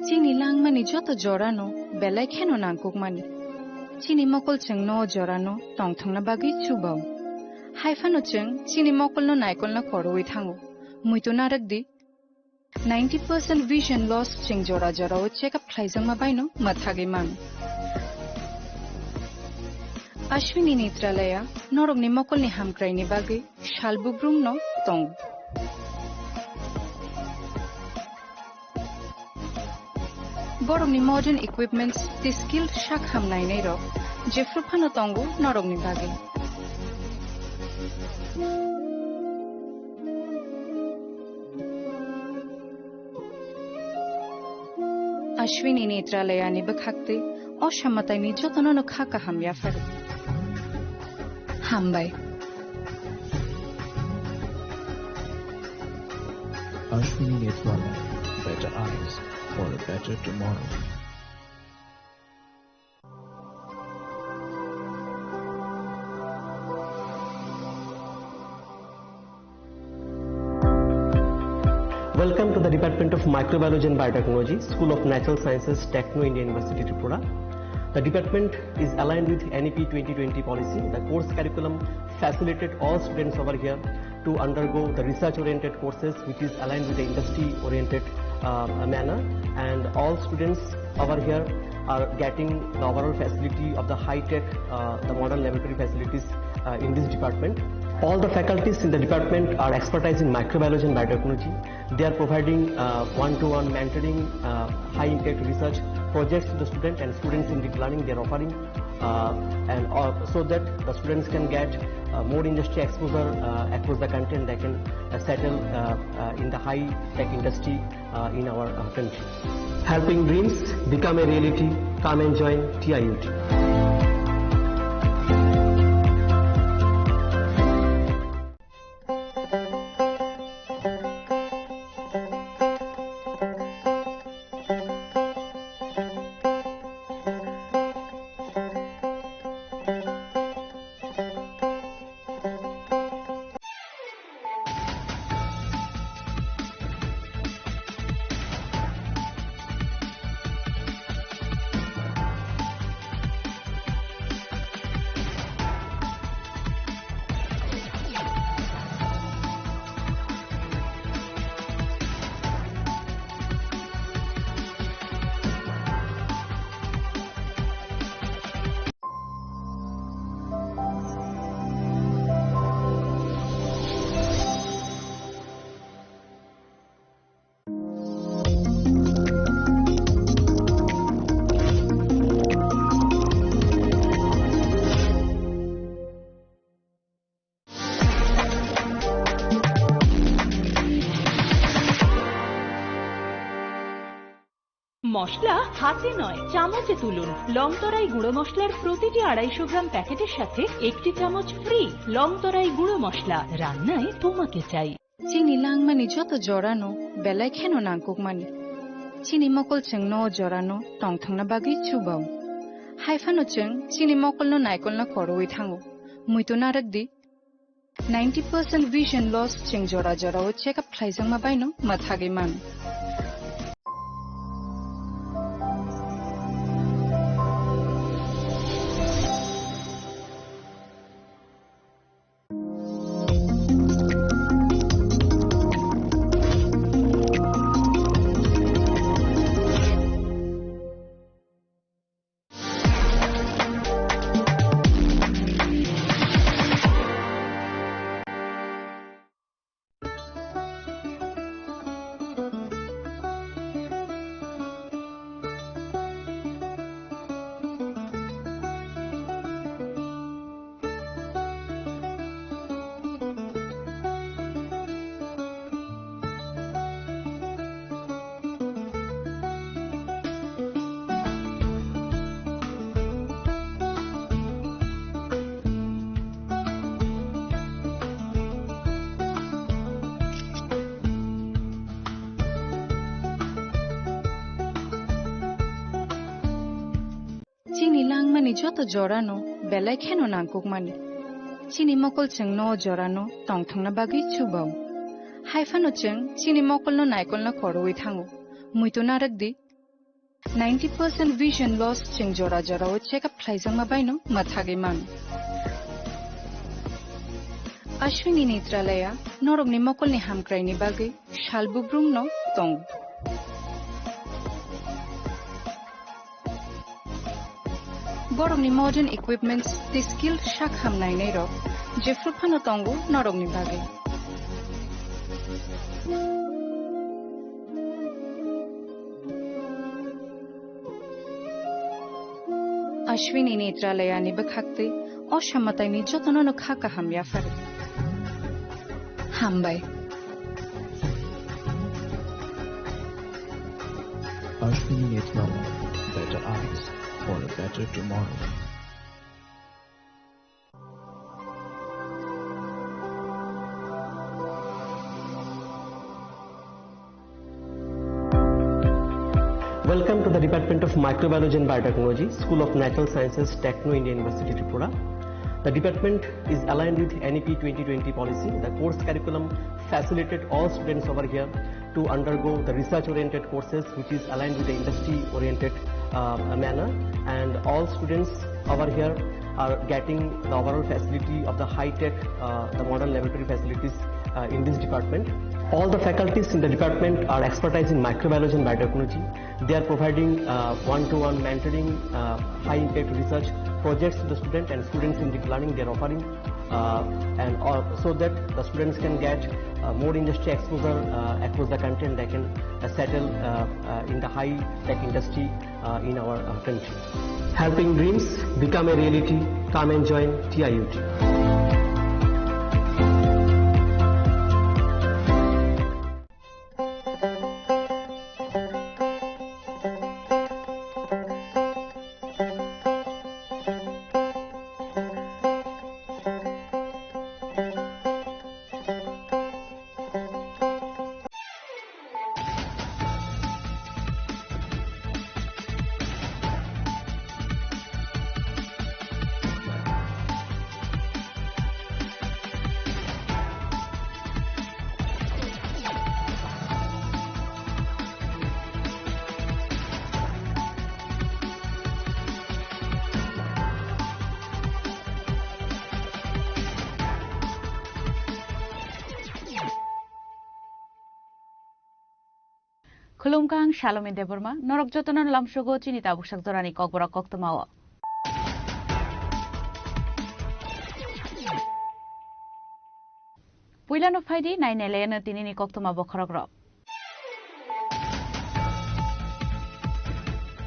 Chini langmani joto jorano belai kheno nangkukmani. Chini mokol cheng no jorano tongthangna bagi chubao. Haifano cheng chini mokol no naikol na koroi thango. Muito narakdi 90% vision loss cheng jora jora o check up khlaijang ma baino mathage man. Ashwini Netralaya norok ni mokol ni hamkrai ni bagi shalbubrum no tong. Borok ni modern equipments ti skilled shak hamnai nei ro jefru phano tongo norok ni bagi. Ashwini Netralaya ni bakhakte o shamatai ni jotono no khaka hamya faru. Hambai. Ashwini Netralaya, better eyes for a better tomorrow. Welcome to the Department of Microbiology and Biotechnology, School of Natural Sciences, Techno India University, Tripura. The department is aligned with NEP 2020 policy. The course curriculum facilitated all students over here to undergo the research-oriented courses, which is aligned with the industry-oriented manner. And all students over here are getting the overall facility of the high-tech, the modern laboratory facilities in this department. All the faculties in the department are expertise in microbiology and biotechnology. They are providing one-to-one mentoring, high-impact research projects to the students, and students in deep learning they are offering, so that the students can get more industry exposure across the country, and they can settle in the high-tech industry in our country. Helping dreams become a reality. Come and join TIUT. মশলা হাতে নয় চামচে তুলুন। লংতরাই গুঁড়ো মশলার প্রতিটি 250 গ্রাম প্যাকেটের সাথে একটি চামচ ফ্রি। লংতরাই গুঁড়ো মশলা, রান্নায় তোমাকে চাই। Chini langmani joto jorano belai kheno nangkukmani. Chini mokol cheng no jorano tongthangna bagi chubao. Haifano cheng chini mokol no naikol na koroi thango. Muito narakdi 90% vision loss cheng jora jora o check up khlaijang ma baino mathage man. Chini langmani joto jorano belai kheno nangkukmani. Chini mokol cheng no jorano tongthangna bagi chubao. Haifano cheng chini mokol no naikol na koroi thango. Muito narakdi 90% vision loss ching jora jora o check up thlaijang ma baino mathage man Ashwini Netralaya norogni mokolni hamkraini bagai shalbubrumno tong Borogni modern equipments the skill shak hamnai nei ro jefruphano tongu norogni bagai Ashwini Netralaya ni bakhakte oshammatai ni jotono no khaka hamya fare Hambai Ashwini Netralaya, better eyes for a better tomorrow. Welcome to the Department of Microbiology and Biotechnology, School of Natural Sciences, Techno India University, Tripura. The department is aligned with NEP 2020 policy. The course curriculum facilitated all students over here to undergo the research-oriented courses, which is aligned with the industry-oriented manner. And all students over here are getting the overall facility of the high-tech, the modern laboratory facilities in this department. All the faculties in the department are expertise in microbiology and biotechnology. They are providing one-to-one mentoring, high-impact research projects to the student and students in deep learning. They are offering so that the students can get more industry exposure across the country and they can settle in the high-tech industry in our country. Helping dreams become a reality. Come and join TIUT. Khulumkang Shalom Deborma, Norok Jotonan Lamshogo Chinita Bushak Dorani Kokbora Koktamawa. Puilan of Heidi, 9 Elena Tinini Koktama Bokorogro.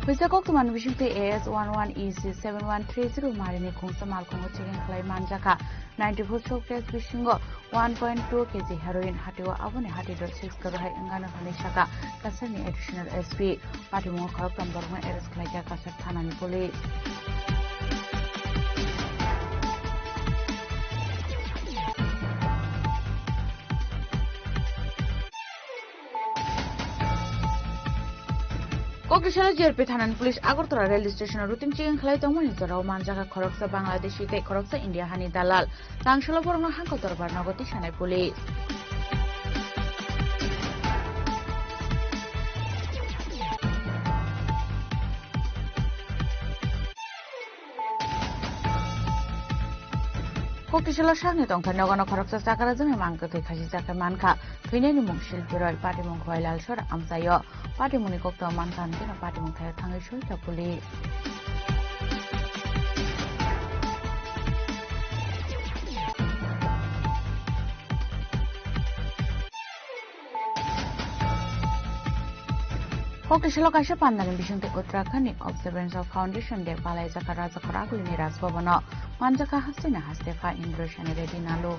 Pisa Koktuman wishing the AS 11EC7130 Marini Kunsamal Kongo Chicken Clay Manjaka 94 showcase wishingo 1.2 kg heroin Hatiwa Avone Hati.6 Karuhai Angana Hanishaka concerning additional SP Patimo Korokam Borma Eres Klaika Kasar Tanani Police. Kokishala JRP Thanan Police Agartala Railway Station routine chicken khlai tongmani jorao manjaka khoroksa Bangladeshi te khoroksa India hani dalal tangshala borno hanko dorbar nagoti shanai police Kokishala shangni tongtha nogano khoroksa sakara jone mangkate khasi jaka manka thuinani mungshil biroi party mung khoilal shor amsayo party muni kokta mankan kena party mung thaya thangai shoi ta police Kokishala kaisa pandani bishungte Uttarakhand Observance of Foundation de palai jaka raja kharakuli ni rajbhavana manjaka hasina hastefa Indroshani Reddy Nalu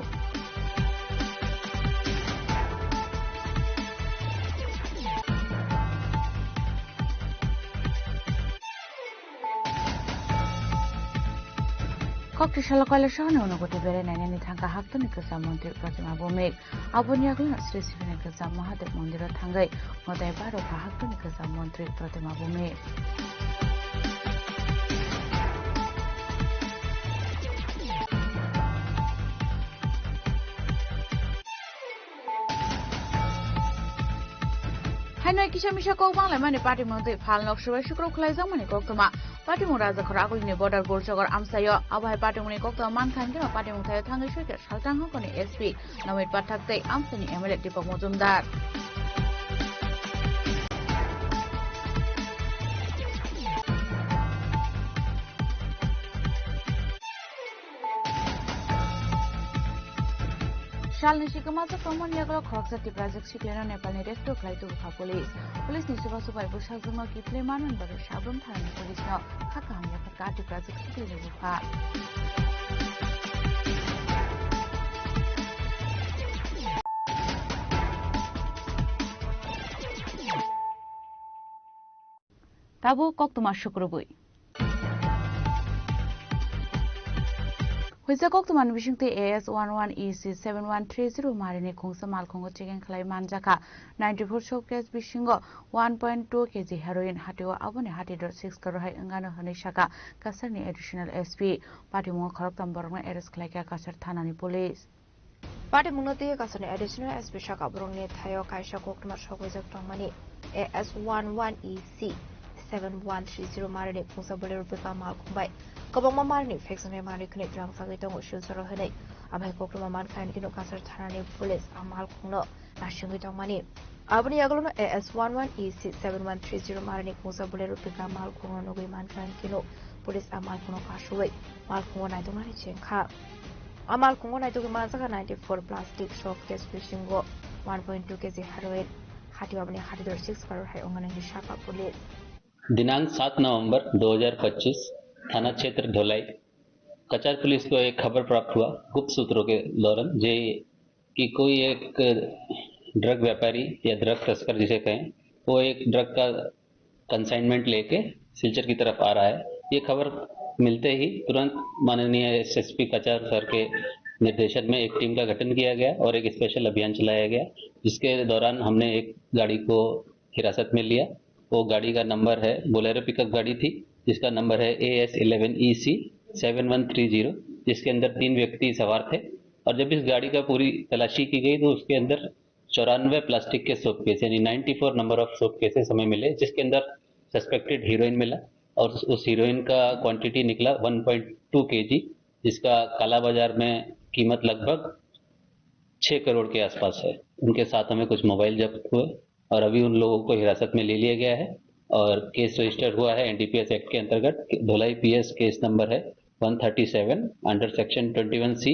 Kokishala kaila shahane unuguti bere nainani thangka haktoni kasa mantri Pratima Bhumik aboni agla Sri Sivani kasa Mahadev Mandira thangai modai baro haktoni kasa mantri Pratima Bhumik হাইনাই কিসা Misha cock বাংলায় মানে party মধ্যে ফাল নকশবাই শুক্র খোলাইজাং মানে কক্তমা party মু রাজা খর আগলিনি border গোলচগর আমসাইয় আবহাই party মুনি কক্তমা মানখান কেন পার্টি মু থায় থাঙ্গি সরকার সালটাং হকনি এসপি নমিত পাঠাকতে আমসাইনি MLA Dipak Majumdar Shalni Shikamasa Common Yaglo Crocs at the Brazil Chiclano Nepal Resto Claito Police. Police ni Suba Suba Bushazuma Kipleman and Bada Shabum Tani Police now. Hakam Yakati Brazil Chiclano. Tabu Koktuma Shukrubui. Huizakok to Manvishing the AS11EC 7130 Marine Kungsa Malkongo Chicken Clay Manjaka 94 showcase Bishingo 1.2 kg heroin Hatio Abone Hati.6 Karohai Angano Hanishaka Kasani additional SP Party Mo Koroktam Borma Eres Klaka Kasar Tanani Police. Party Munoti Kasani additional SP Shaka Brungi Tayo Kaisha Kokma Showizak Tomani AS11EC 7130 Marine Kungsa Bolero Pika Malkumbai. Kabang Marni Fexon Mari Connect Drang Sagitong Shil Sorohane, Abai Kokman Kind Kino Kasar Tarani Police, Amal Kuno, Nashingitong Mani. Abani Aglo AS11EC 7130 Marni Kungsa Bolero Pika Malkuno Nogi Mankind Kino, Police Amal Kuno Kashuwe, Malkuno I don't know Chenka. Amal Kuno I took Mazaka 94 plastic shop case fishing go 1.2 kg heroin, Hati Abani Hati.6 for Hai Ongan Shaka Police. दिनांक 7 नवंबर 2025 थाना क्षेत्र धोलाई कचार police को एक खबर प्राप्त हुआ गुप्त सूत्रों के दौरान जे कि कोई एक ड्रग व्यापारी या ड्रग तस्कर जिसे कहें वो एक ड्रग का कंसाइनमेंट लेके सिलचर की तरफ आ रहा है। ये खबर मिलते ही तुरंत माननीय एसएसपी कचार सर के निर्देशन में एक टीम का गठन किया गया और एक स्पेशल अभियान चलाया गया, जिसके दौरान हमने एक गाड़ी को हिरासत में लिया। वो गाड़ी का नंबर है बोलेरो पिकअप गाड़ी थी जिसका नंबर है AS11EC 7130, जिसके अंदर 3 व्यक्ति सवार थे। और जब इस गाड़ी का पूरी तलाशी की गई तो उसके अंदर 94 प्लास्टिक के सोप केस यानी 94 नंबर ऑफ सोप केसेस हमें मिले, जिसके अंदर सस्पेक्टेड हीरोइन मिला और उस हीरोइन का क्वांटिटी निकला 1.2 kg, जिसका काला बाजार में कीमत लगभग 6 करोड़ के आसपास है। उनके साथ हमें कुछ मोबाइल जब्त हुए और अभी उन लोगों को हिरासत में ले लिया गया है और केस रजिस्टर हुआ है NDPS एक्ट के अंतर्गत। धोलाई PS केस नंबर है 137 under section 21C,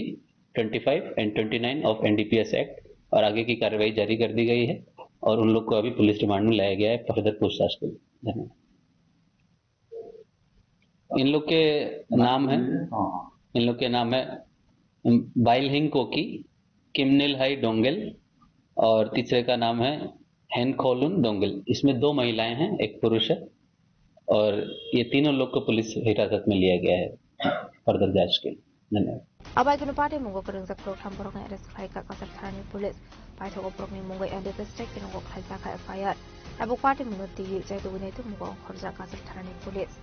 25 and 29 of NDPS act और आगे की कार्रवाई जारी कर दी गई है और उन लोग को अभी पुलिस रिमांड में लाया गया है फर्दर पूछताछ के लिए। धन्यवाद। इन लोग के नाम है बाइलहिंग कोकी, किमनिल हाई डोंगल और तीसरे का नाम है हैन खोलुन डोंगल। इसमें 2 महिलाएं हैं, एक पुरुष है और ये तीनों लोग को पुलिस हिरासत में लिया गया है फर्दर जांच के लिए। धन्यवाद। Abai Kino Party Mungo Kurunza Program Borong Eres Klaika Kasar Tarani Police, Paito Program Mungo NDPS Tech Kino Kaisaka FIR, Abu Party Mungo Tigi Jadu Winetu Mungo Horza Kasar Tarani Police.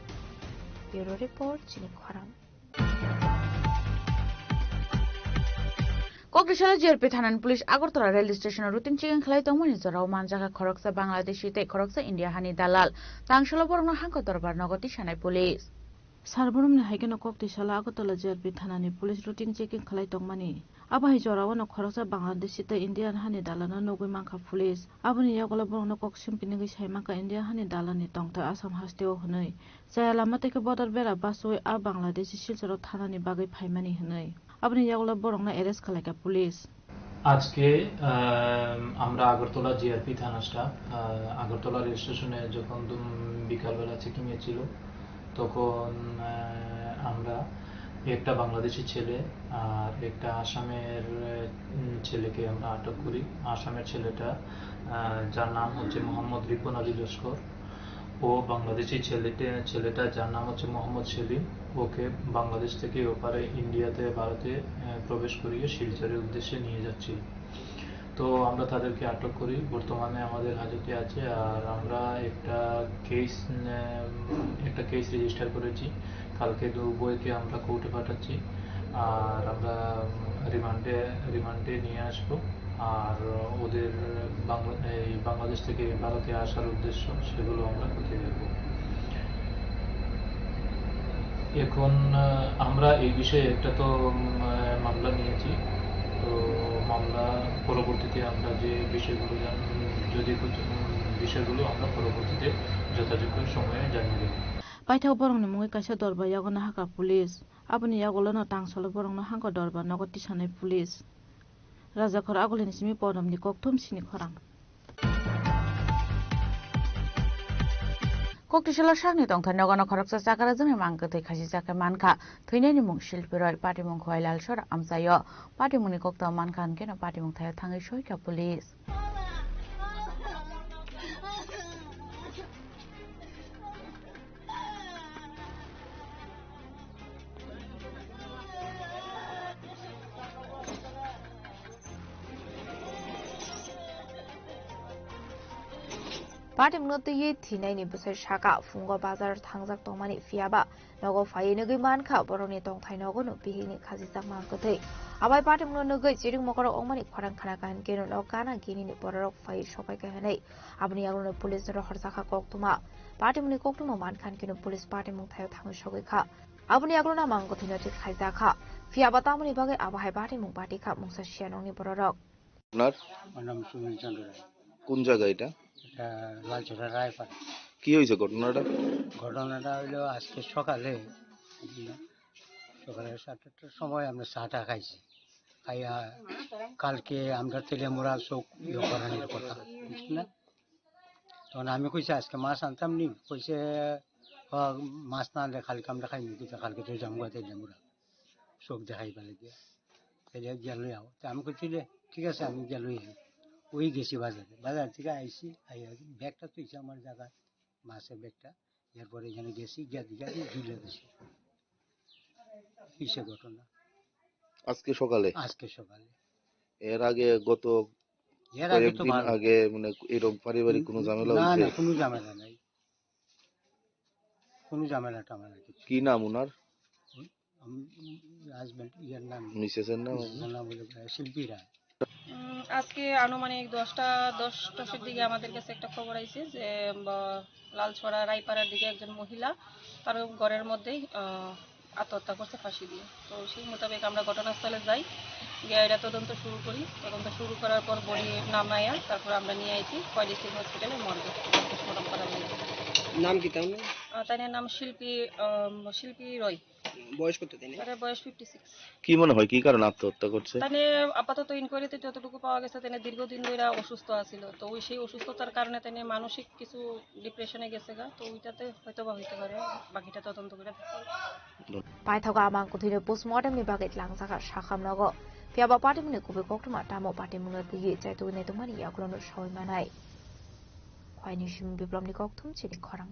Bureau Report, Chini Kwarang. Kokrishala JRP Thanan Police Agartala Railway Station Rutin Chicken Clay Tomani Zorao Manjaka Koroksa Bangladeshi Te Koroksa India Hani Dalal Tangshala Borno Hanko Dorbar Nogoti Shanai Police Sarborum ne haikeno Kokrishala Agartala JRP Thanani Police Routine Checking Clay Tomani Abahi Zorao no Koroksa Bangladeshi Te Indian Hani Dalana Nogui Manka Police Abani Yagola Borno Koksim Pinigi Haimaka India Hani Dalani Tongta Asam Hasteo Hunay Sayalamate Border Bera Basoi A Bangladeshi Shilsero Thanani Bagi Paimani Hunay আপনি যেগুলো বরং না arrest করেকা police আজকে আমরা Agartala GRP থানা staff Agartala rail স্টেশনে যখন বিকালবেলা চেকিং এ ছিল তখন আমরা একটা বাংলাদেশি ছেলে আর একটা আসামের ছেলেকে আমরা আটক করি। আসামের ছেলেটা যার নাম হচ্ছে মোহাম্মদ রিপন আলী লস্কর, ও বাংলাদেশি ছেলেটা যার নাম হচ্ছে মোহাম্মদ সেলিম, ওকে বাংলাদেশ থেকে ওপারে ইন্ডিয়াতে ভারতে প্রবেশ করিয়ে শিলচরের উদ্দেশ্যে নিয়ে যাচ্ছি। তো আমরা তাদেরকে আটক করি, বর্তমানে আমাদের হাজতে আছে আর আমরা একটা কেস রেজিস্টার করেছি। কালকে উভয়কে আমরা কোর্টে পাঠাচ্ছি আর আমরা রিমান্ডে নিয়ে আসবো। আর ওদের বাংলাদেশ থেকে ভারতে আসার উদ্দেশ্য সেগুলো আমরা খতিয়ে দেখব। এখন আমরা এই বিষয়ে একটা তো মামলা নিয়েছি, তো মামলা পরবর্তীতে আমরা যে বিষয়গুলো বিষয়গুলো আমরা পরবর্তীতে যথাযোগ্য সময়ে জানিয়ে দেব। পাইথাও বরংনি মুই কাইসা দরবা ইয়াগনা হাকা police aboni yagolano tangsalo borongno hangko dorba nogoti sanai pulis rajakor agolini simi podamni kokthum sini khorang koktishala sakni tongthai nogano khoroksa chakara joni mangkatoi khasi chaka manka thuinani mung shilpiroi patimung khwailal sor amsayo patimungni kokta manka ankeno patimung thayo thangai soika pulis Patimungno tui thinaini busai shaka fungo bazar thangjak tongmani fiaba nogo phai nugui mankha boroni tongthai nogono bihini khajijak mangkatoi abai patimungno nugui chiring mokoro ongmani khorang khana kan keno no kana ginini borok phai sopai kahanai aboni aglono police ro horsakha koktuma patimungni koktuma mankhan keno police patimung thayo thangai sogoi kha aboni aglona mangkatoi no tik khaijaka fiaba tamoni bagai abai patimung patikha mungsa sianongni borok আপনার নাম সুনীল চন্দ্র রায়। কোন জায়গা এটা? লালচরা রায়পাড়া। কি হয়েছে ঘটনাটা? ঘটনাটা হইলো আজকে সকালে 7টার সময় আমরা চাটা খাইছি, খাইয়া কালকে আমরা তেলেমুড়া চোখ করানোর কথা বুঝছি না, তখন আমি কইছি আজকে মাছ আনতাম নি, কইছে মাছ না আনলে কালকে আমরা খাইনি, কিন্তু কালকে তো জামগা তেলেমুড়া চোখ দেখাই পালে গিয়ে তাহলে গেলই আও, তা আমি কইছি ঠিক আছে আমি গেলই ওই গেছি বাজার থেকে আইসি ব্যাগটা তুইছে আমার জায়গায় মাছের ব্যাগটা, এরপরে এখানে গেছি গিয়ে ঝুলে গেছি। কিসে ঘটনা? আজকে সকালে এর আগে গত কয়েকদিন আগে মানে এরকম পারিবারিক কোনো ঝামেলা হয়েছে? না কোনো ঝামেলা নাই, কোনো ঝামেলা টামেলা কিছু। কি নাম ওনার? হাজবেন্ড ইয়ার নাম মিসেসের নাম বলে শিল্পী রায়। আজকে আনুমানিক 10টার দিকে আমাদের কাছে একটা খবর আইছে যে লালছড়া রায়পাড়ার দিকে একজন মহিলা তার ঘরের মধ্যেই আত্মহত্যা করছে ফাঁসি দিয়ে। তো সেই মোতাবেক আমরা ঘটনাস্থলে যাই, গিয়ে এটা তদন্ত শুরু করি। তদন্ত শুরু করার পর বডি নামাইয়া তারপর আমরা নিয়ে আইছি কয়ডিসি হসপিটালে মর্গে পোস্টমর্টম করা হয়েছে। নাম কি তার? তার নাম শিল্পী রয়। বয়স কত? তার বয়স 56। কি মনে হয় কি কারণে আত্মহত্যা করছে? তানে আপাতত ইনকোয়ারিতে যতটুকু পাওয়া গেছে তানে দীর্ঘদিন ধরে অসুস্থ আছিল, তো ওই সেই অসুস্থতার কারণে তানে মানসিক কিছু ডিপ্রেশনে গেছে গা, তো ওইটাতে হয়তোবা হইতে পারে, বাকিটা তদন্ত করে দেখতে হবে। paithago amang kuthine postmortem ni bagai langjaka sakhamnago fiaba patimungni kubi koktuma tamo patimungno tigi chaitugni tumani yaklono soi manai khwaini sim biplomni kokthum chini khorang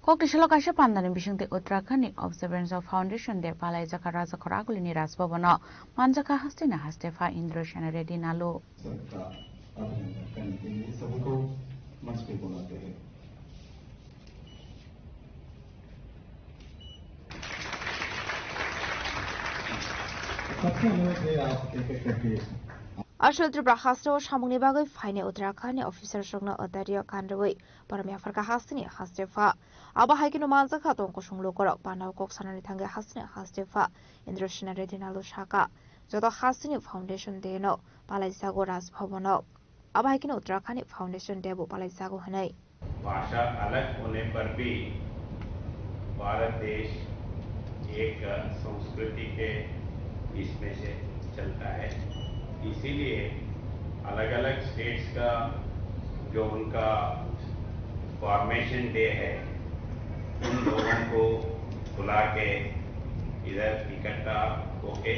koktishala kaisa pandani bisingte Uttarakhand Observance of Foundation de palai jaka raja khoraguli ni rajbhavano manjaka hastina hastefa Indra Sena Reddy Nalu Asal Tripura Hastro Shamuni Bagai Fine Uttarakhand officer Shogna Odario Kandaway Paramia Farka Hastini Hastefa Aba Haikino Manzaka Tonko Shunglo Korok Panau Kok Sanari Tanga Hastini Hastefa Indra Sena Reddy Nalu Shaka Jodo Hastini Foundation Deno Palaisago Ras Bhavano Aba Haikino Uttarakhand Foundation Debo Palaisago Hanai भाषा अलग होने पर भी भारत देश एक संस्कृति के इसमें से चलता है, इसीलिए अलग अलग स्टेट्स का जो उनका फॉर्मेशन डे है उन लोगों को बुला के इधर इकट्ठा होके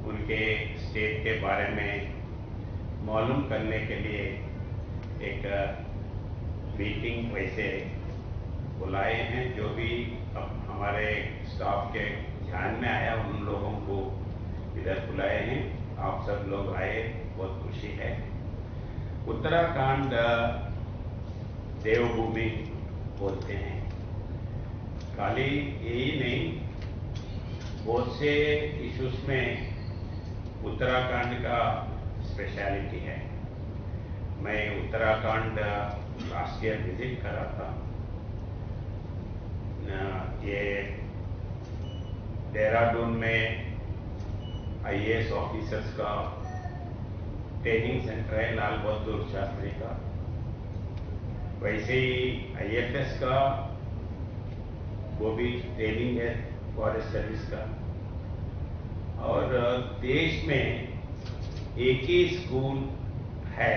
उनके स्टेट के बारे में मालूम करने के लिए एक मीटिंग वैसे बुलाए हैं। जो भी अब हमारे स्टाफ के ध्यान में आया उन लोगों को इधर बुलाए हैं। आप सब लोग आए, बहुत खुशी है। उत्तराखंड देवभूमि बोलते हैं, खाली यही नहीं बहुत से इश्यूज में उत्तराखंड का स्पेशलिटी है। मैं उत्तराखंड लास्ट ईयर विजिट करा था। ये देहरादून में IAS ऑफिसर्स का ट्रेनिंग सेंटर है लाल बहादुर शास्त्री का, वैसे ही IFS का वो भी ट्रेनिंग है फॉरेस्ट सर्विस का। और देश में एक ही स्कूल है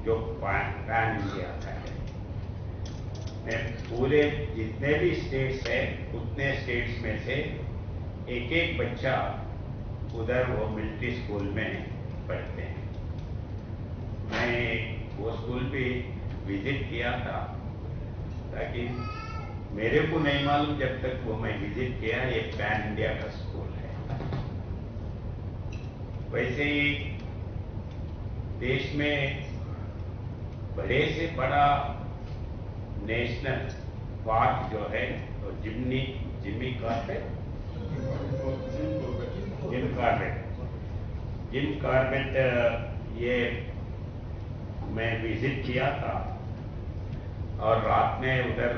जो पैन इंडिया का है। पूरे जितने भी स्टेट्स है उतने स्टेट्स में से एक एक बच्चा उधर वो मिलिट्री स्कूल में पढ़ते हैं। मैं वो स्कूल भी विजिट किया था, ताकि मेरे को नहीं मालूम जब तक वो मैं विजिट किया ये पैन इंडिया का स्कूल है। वैसे ही देश में बड़े से बड़ा नेशनल पार्क जो है तो जिमी कॉर्बेट ये मैं विजिट किया था। और रात में उधर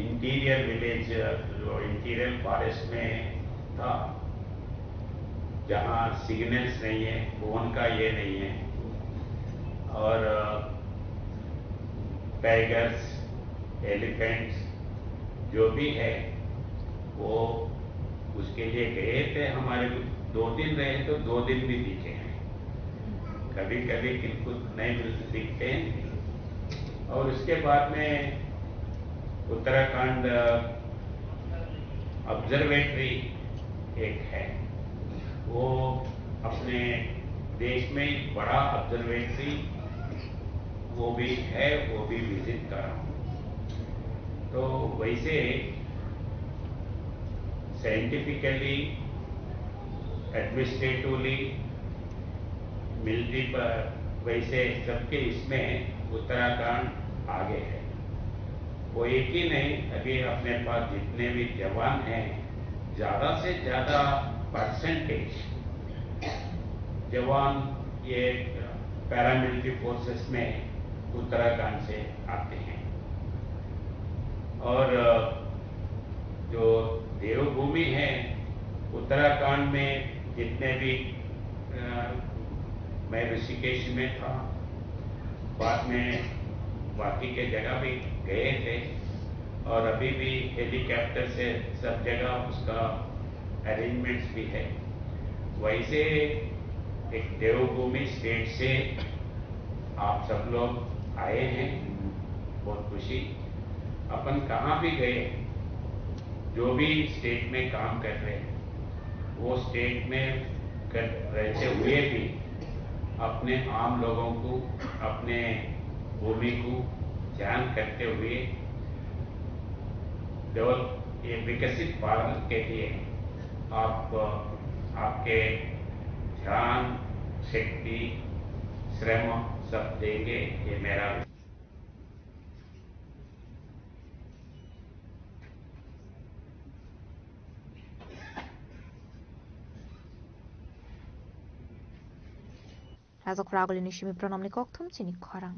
इंटीरियर विलेज जो इंटीरियर फॉरेस्ट में था, जहाँ सिग्नल्स नहीं है, फोन का ये नहीं है, और टाइगर्स, एलिफेंट्स जो भी है वो उसके लिए गए थे। हमारे 2 दिन रहे तो 2 दिन भी दिखे हैं, कभी कभी किनको नहीं दिखते हैं। और उसके बाद में उत्तराखंड ऑब्जर्वेटरी एक है, वो अपने देश में बड़ा ऑब्जर्वेटरी वो भी है, वो भी विजिट करा। तो वैसे साइंटिफिकली, एडमिनिस्ट्रेटिवली, मिलिट्री पर वैसे सबके इसमें उत्तराखंड आगे है। वो एक ही नहीं, अभी अपने पास जितने भी जवान हैं, ज्यादा से ज्यादा परसेंटेज जवान ये पैरामिलिट्री फोर्सेस में उत्तराखंड से आते हैं। और जो देवभूमि है उत्तराखंड में, जितने भी मैं ऋषिकेश में था, बाद में बाकी के जगह भी गए थे, और अभी भी हेलीकॉप्टर से सब जगह उसका अरेंजमेंट्स भी है। वैसे एक देवभूमि स्टेट से आप सब लोग आए हैं, बहुत खुशी। अपन कहाँ भी गए, जो भी स्टेट में काम कर रहे हैं, वो स्टेट में रहते हुए भी अपने आम लोगों को, अपने भूमि को ध्यान करते हुए डेवलप ये विकसित भारत के लिए आप आपके ध्यान, शक्ति, श्रम सब देंगे, ये मेरा Razok Ragolini Shimi Pranamni Koktum Chini Korang.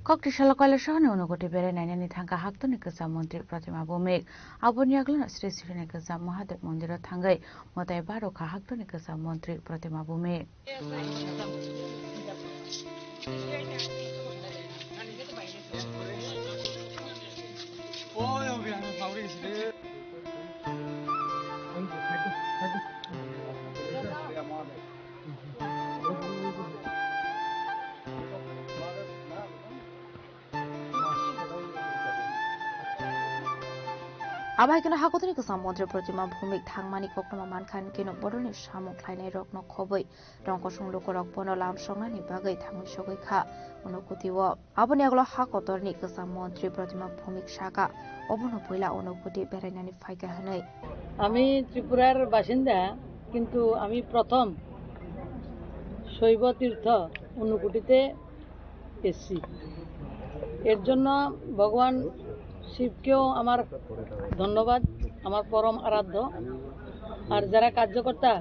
Koktishala Koila Shahane Unogote Bere Nani Tanka Haktuni Kasa Montri Pratima Bumek, Abuniaglan Sri Sri Kasa Mahadev Mondira Tangai, Motai Baroka Haktuni Kasa Montri Pratima Bumek. Abai kena hakotni Kasa Montri Pratima Bumik Thangmani Koktama Mankan Kino Boroni Shamuk Klainai Rok no Khoboi, Donkosung Lokorok Bono Lam Songani Bagai Thangu Shogai Kha, Unokutiwo, Abuniaglo Hakotorni Kasa Montri Pratima Bumik Shaka, Obono Puila Onokuti Berenani Faika Hanai. আমি ত্রিপুরার বাসিন্দা, কিন্তু আমি প্রথম শৈব তীর্থ অনুকুটিতে এসেছি। এর জন্য ভগবান শিবকেও আমার ধন্যবাদ, আমার পরম আরাধ্য। আর যারা কার্যকর্তা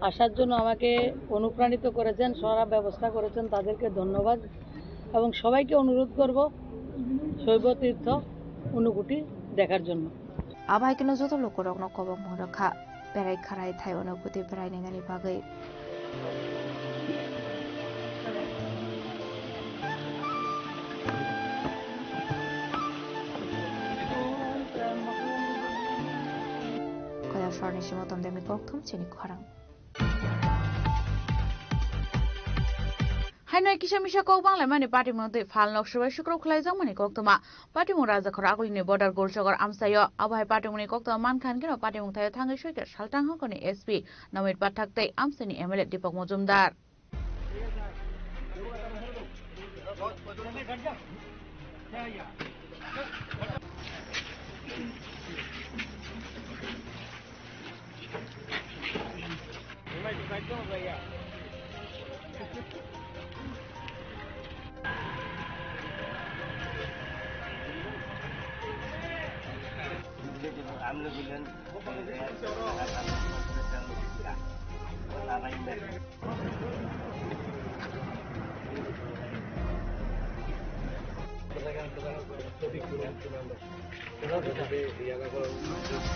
আসার জন্য আমাকে অনুপ্রাণিত করেছেন, সারা ব্যবস্থা করেছেন, তাদেরকে ধন্যবাদ। এবং সবাইকে অনুরোধ করব শৈব তীর্থ অনুভূতি দেখার জন্য। আবাইকেनो যত লোক রকম কবক মরখা বেড়াই খারাই থাই অনুভূতি বেড়াইনাयनि बागै কয়া সরনি সিমতম দেমি কক্তম চিনি খরাং হাইনাই কিসামিসা কক বাংলায় মানে পার্টি মধ্যে ফাল নকশবাই শুক্র খুলাইজাং মানে কক্তমা পার্টি মু রাজা খর আগলিনি বর্ডার গোলসগর আমসায় আবহাই পার্টি মুনি কক্তমা মানখান কেন পার্টি মুং থায় থাঙ্গै সৈকে সালটাং হকনি এসপি নমিত পাঠাকতাই আমসানি এমএলএ দীপক মজুমদার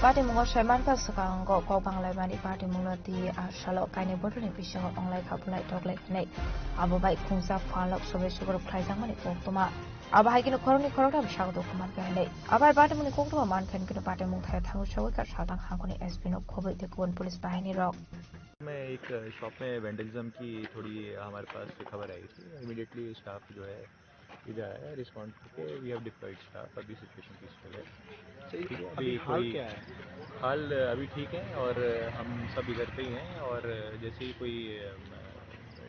पार्टी मुंग सैमान का सकांग को बांग्लाय मानी पार्टी मुंग दी आशालो काइने बडनि बिसंग अंगलाय खाबलाय टगलाय नै आबो बाय खुंसा फालक सबे सुगर फ्लाइजां माने कोक्तमा आबो हाइकिनो खरनि खरटा बिसागो कुमार गायनै आबाय पार्टी मुनि कोक्तमा मानखान किनो पार्टी मुंग थाय थांगो सबै का सालदां खांखनि एसपी नो खबै ते कोन पुलिस बाहिनी रक मैं एक शॉप में वेंडलिज्म की थोड़ी हमारे पास खबर आई थी। इमीडिएटली स्टाफ जो है इधर आया, रिस्पॉन्ड करके वी हैव डिप्लॉयड स्टाफ। अभी सिचुएशन पीसफुल है। ठीक है, अभी हाल क्या है? हाल अभी ठीक है और हम सब इधर पे ही हैं और जैसे ही कोई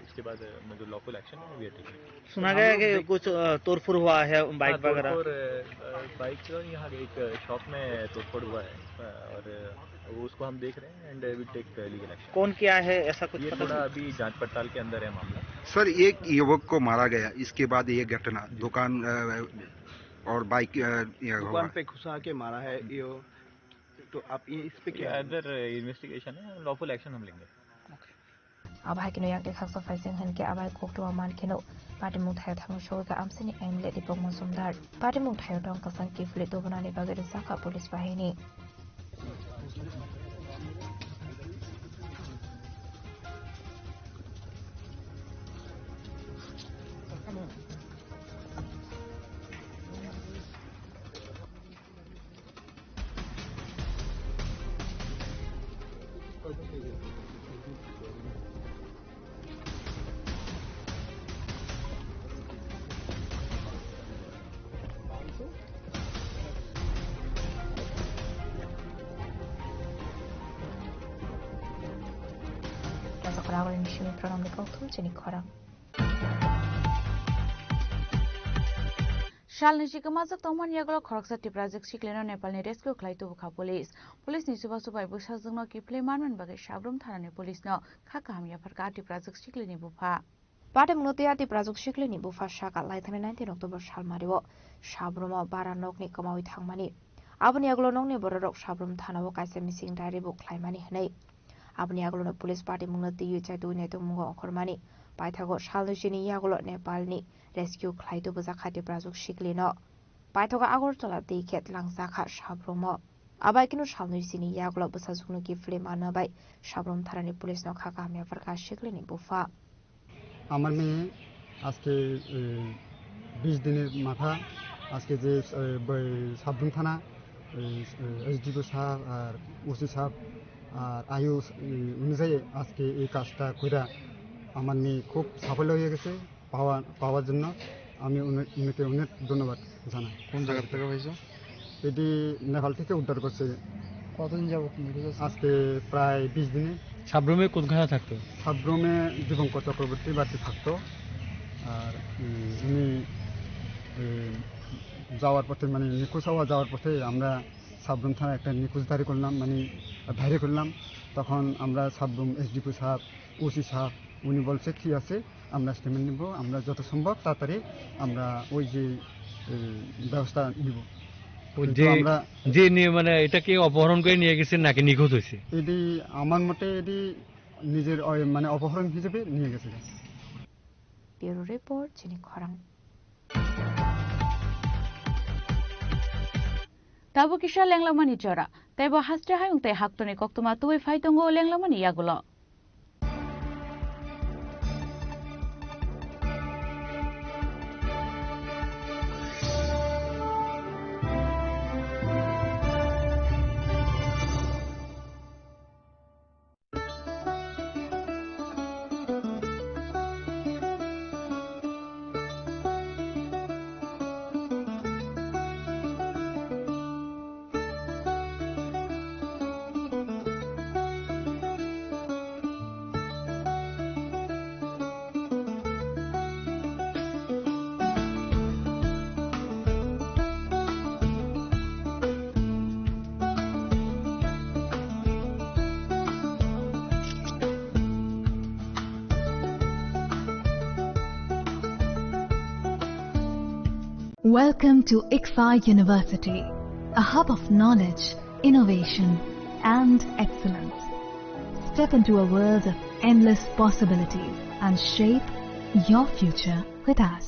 इसके बाद जो लॉफुल एक्शन है वी आर टेकिंग। सुना गया है कि कुछ तोड़फोड़ हुआ है बाइक वगैरह और बाइक यहाँ एक शॉप में तोड़फोड़ हुआ है और उसको हम देख रहे हैं and we take legal action. कौन किया है ऐसा कुछ ये थोड़ा अभी जांच पड़ताल के अंदर है मामला। सर एक युवक को मारा गया, इसके बाद ये घटना दुकान और बाइक दुकान पे घुसा के मारा है ये, तो आप ये इस पे क्या अंदर इन्वेस्टिगेशन है, लॉफुल एक्शन हम लेंगे। आबाय किनो याके खाक्सा फाइसिंग हनके आबाय कोक्तमा मान किनो पार्टी मुंग थाय थांगो सबै का आमसनि एमएलए दीपक मजुमदार पार्टी मुंग थाय दं कसं की फ्ले तो बनाने बागै साखा पुलिस बाहिनी रागल निशिमी प्रणम निकौथुम चिनी खरां शाल निशिका माजक तंगमान यागलो खरकसा टिप्राजक सिक्लेनो नेपालनि रेस्क्यू खलाइतो बुखा पुलिस नि सुबा सुबाय बुसाजंनो किप्ले मानमन बागै साब्रुम थानानि पुलिसनो खाका हामिया फरका टिप्राजक सिक्लेनि बुफा पाटे मुनोतिया टिप्राजक सिक्लेनि बुफा साका लाइथाने 19 अक्टोबर साल मारिवो साब्रुमा बारा नकनि कमावि थांमानि आबनि यागलो नंनि बररक साब्रुम थानावो काइसे मिसिं डायरी बुक खालायमानि हनै आबनि यागलो पुलिस पार्टी मुंनो तियु चाइतु नेतो मुंगो अखरमानि पाइथागो सालनिसिनि यागलो नेपालनि रेस्क्यू खलाइतो बजा खाति प्राजुक सिक्लिनो पाइथागो आगरतला दैखेत लांजाखा साब्रुमो आबाइकिनो सालनिसिनि यागलो बसाजुकनो किफ्ले मानबाय साब्रुम थारानि पुलिसनो खाका हामिया फरका सिक्लिनि बुफा আমার মেয়ে আজকে 20 দিনের মাথা আজকে যে সাবরুম থানা এসডিও সাহেব আর ওসি সাহেব আর আয়ু অনুযায়ী আজকে এই কাজটা কইরা আমার মেয়ে খুব সাফল্য হয়ে গেছে পাওয়ার জন্য আমি উনাকে অনেক ধন্যবাদ জানাই। কোন জায়গা থেকে হয়েছে? এটি নেপাল থেকে উদ্ধার করছে। কতদিন যাবত আজকে প্রায় 20 দিনে। সাবরুমে কোনখানে থাকতো? সাবরুমে দীপঙ্কর চক্রবর্তী বাড়িতে থাকতো আর উনি যাওয়ার পথে মানে নিখোঁজ হওয়া যাওয়ার পথে আমরা সাবরুম থানায় একটা নিখোঁজদারি করলাম মানে ডায়েরি করলাম তখন আমরা সাবরুম এসডিপি সাহেব ওসি সাহেব উনি বলছে ঠিক আছে আমরা স্টেটমেন্ট নিব আমরা যত সম্ভব তাড়াতাড়ি আমরা ওই যে ব্যবস্থা নিব কিন্তু আমরা যে নিয়ে মানে এটা কি অপহরণ করে নিয়ে গেছেন নাকি নিখোঁজ হয়েছে? এটি আমার মতে এটি নিজের মানে অপহরণ হিসেবে নিয়ে গেছে। ব্যুরো রিপোর্ট চিনি খরাং। Tabu kisha lenglamani jora. Tebo hastre hayung te haktoni koktuma tuwi faitongo lenglamani yagulo. Welcome to ICFA University, a hub of knowledge, innovation, and excellence. Step into a world of endless possibilities and shape your future with us.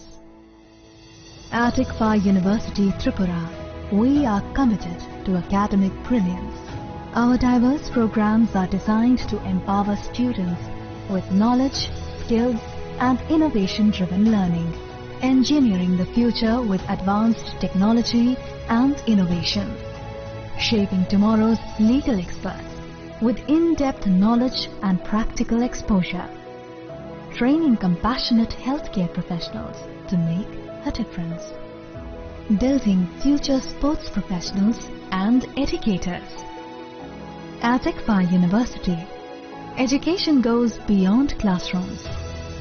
At ICFA University, Tripura, we are committed to academic brilliance. Our diverse programs are designed to empower students with knowledge, skills, and innovation-driven learning. Engineering the future with advanced technology and innovation. Shaping tomorrow's legal experts with in-depth knowledge and practical exposure. Training compassionate healthcare professionals to make a difference. Building future sports professionals and educators. At ICFA University, education goes beyond classrooms.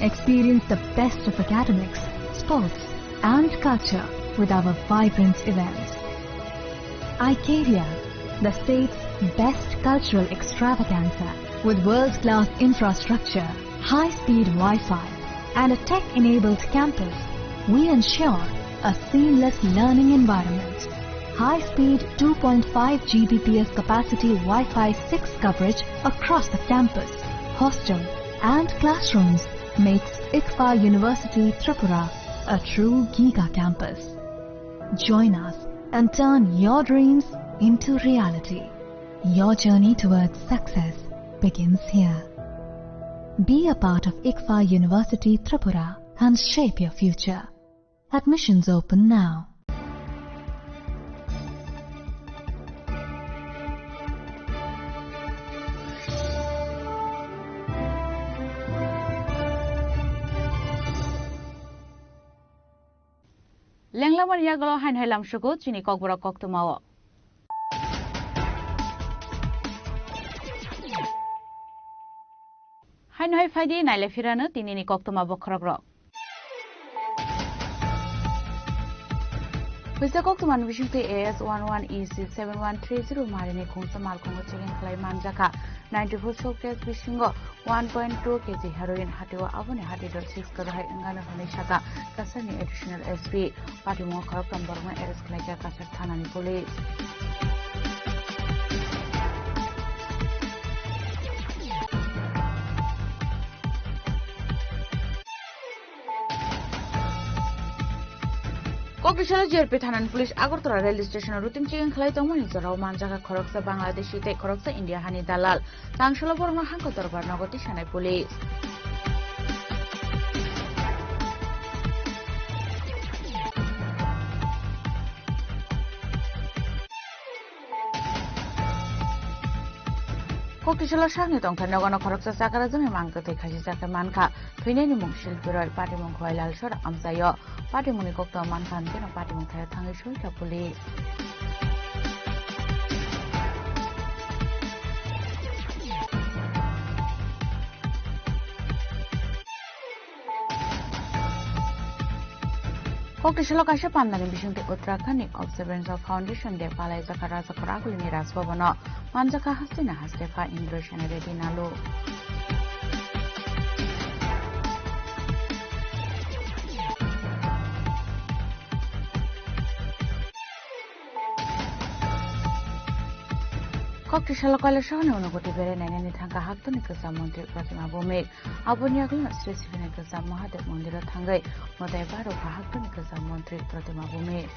Experience the best of academics, sports and culture with our vibrant events. ICARIA, the state's best cultural extravaganza with world-class infrastructure, high-speed Wi-Fi and a tech-enabled campus, we ensure a seamless learning environment. High-speed 2.5 Gbps capacity Wi-Fi 6 coverage across the campus, hostel and classrooms makes ICFA University Tripura a true Giga campus. Join us and turn your dreams into reality. Your journey towards success begins here. Be a part of ICFA University Tripura and shape your future. Admissions open now. Lenglaman yagalo hain hailam shugo chini kokbora koktumao. Hain hai faidi naile firana tinini koktuma bokhragro. Wisa koktuman bishingte AS11EC 7130 marini khungsa malkhungo chegen khlai manjaka 94 showcase bishingo 1.2 kg heroin hatiwa abone hatidor 6 karo hai ingana hone shaka kasani additional SP patimo kharokam borma arrest khlaika kasar thanani police. Kokrishala JRP Thanan Police Agartala Rail Station routine checking khlai tongmani jorao manjaka khoroksa Bangladeshi te khoroksa India hani dalal tangshala borma hangko darbar nagoti shanai police. Kokrishala shangni tongthar nagano khoroksa sakara jone mangto te khaisi jaka manka thuineni mungshil piroi party mung khwailal shor amsayo party muni kokta mankan keno party mung thaya thangai shoita police. Kokrishala kaisa pandani bishungte Uttarakhand Observance of Foundation de palai zakara zakara kulini rasbabano manjaka hasina hastefa immigration ready nalo. Koktishala Kala Shana Unogoti Beren and any Tanka Hakton Kasamonti Pratima Bome, Aboniagla, Sivina Kasamahat Mondira Tangai, Mother Baro Hakton Kasamonti Pratima Bome.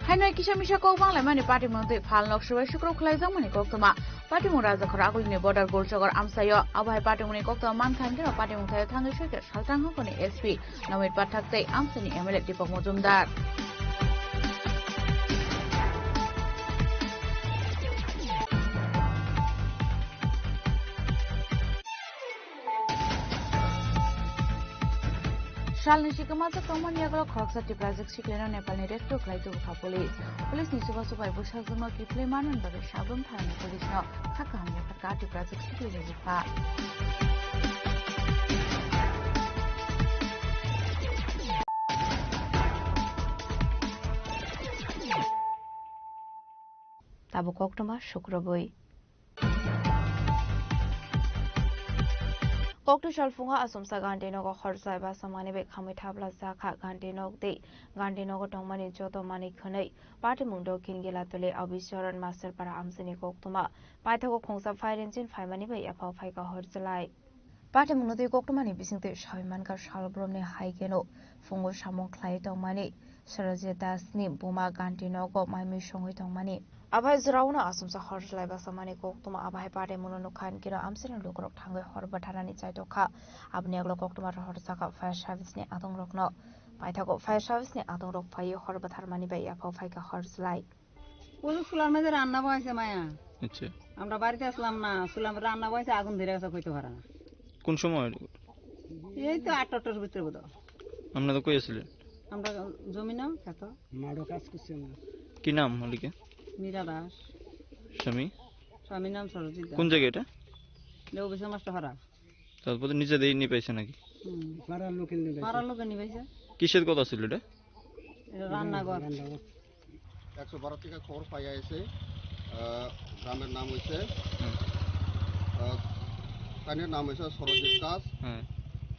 Hanoi Kishamisha Kobang Lemani Party Monte Palnok Shukro Klazamani Koktoma, Party Muraza Korakuli border gold sugar Amsayo, Abai Party Munikokta Mankan, Party Mutai Tangashika, Shaltan Hokoni SP, Namit Patate, Amsani Emelet Tipo Mozumdar. Shalni Shikamata Common Yago Croxa Tiplazik Shiklano Nepal Neresto Klaito Police. Police Nisuva by Bushazuma Kipleman and Baga Shabum Time Police no Hakam Yakati Plazik Shiklipa. Tabu Koktoma Shukrabui. Koktu Shalfunga Asumsa Gandino Horsa Basamani Bekami Tabla Zaka Gandino De Gandino Tomani Joto Mani Kone Party Mundo Kingila Tole Abishoran Master Para Amsini Koktuma Paitako Kongsa Fire Engine Fimani Bay Apo Faika Horzalai Party Mundo Koktumani Bising the Shaimanka Shalbromne Haigeno Fungo Shamon Claito Mani Sarajeta Snip Buma Gandino got my mission with money. Abai Zrauna Asumsa Horzalai Basamani Koktuma Abai Party Munokan Kino Amsin Lukrok Tango Horbatarani Saitoka Abniaglo Koktuma Horsaka Fire Service ne Adong Rokno Paitako Fire Service ne Adong Rok Pai Horbatarmani Bay Apo Faika Horzalai Ulu Sulam Ranna Boys Maya. আমরা বাড়িতে আসলাম না শুনলাম রান্না বসে আগুন ধরে গেছে কইতে পারে না কোন সময় এই তো 8টার ভিতরে বোধ আমরা তো কই আছিলেন আমরা জমি নাও খেত মাড়ো কাজ করছি আমরা কি নাম মালিকের মীরা দাস স্বামী নাম সরজিৎ দাস কোন জায়গা এটা লেও বেশি মাস্টার হারা তারপর নিজে দেই নি পাইছে নাকি পাড়ার লোকে নিবাইছে কিসের কথা ছিল এটা রান্নাঘর 112 থেকে খবর পাইয়া এসে গ্রামের নাম হইছে তানের নাম হইছে সরজিৎ দাস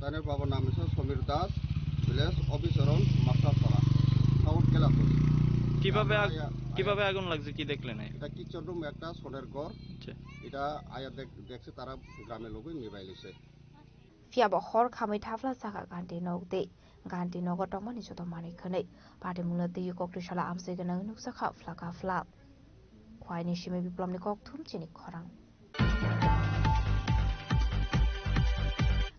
তানের বাবার নাম হইছে সমীর দাস ভিলেজ অফিসরন মাস্টারপাড়া সাউথ কেলাপুর কিভাবে আগুন লাগছে কি দেখলেন এটা কিচেন রুম একটা সোনের ঘর এটা আয়া দেখছে তারা গ্রামের লোকই নিবাইলিছে Fiaba Hor Kami Tafla Saka Ganti Nogde Ganti Nogotomani Sotomani Kane Party Mula the Yukok to Shala Amsegan Nuksaka Flaka Flap Quine she may be Plumnikok Tum Chini Korang.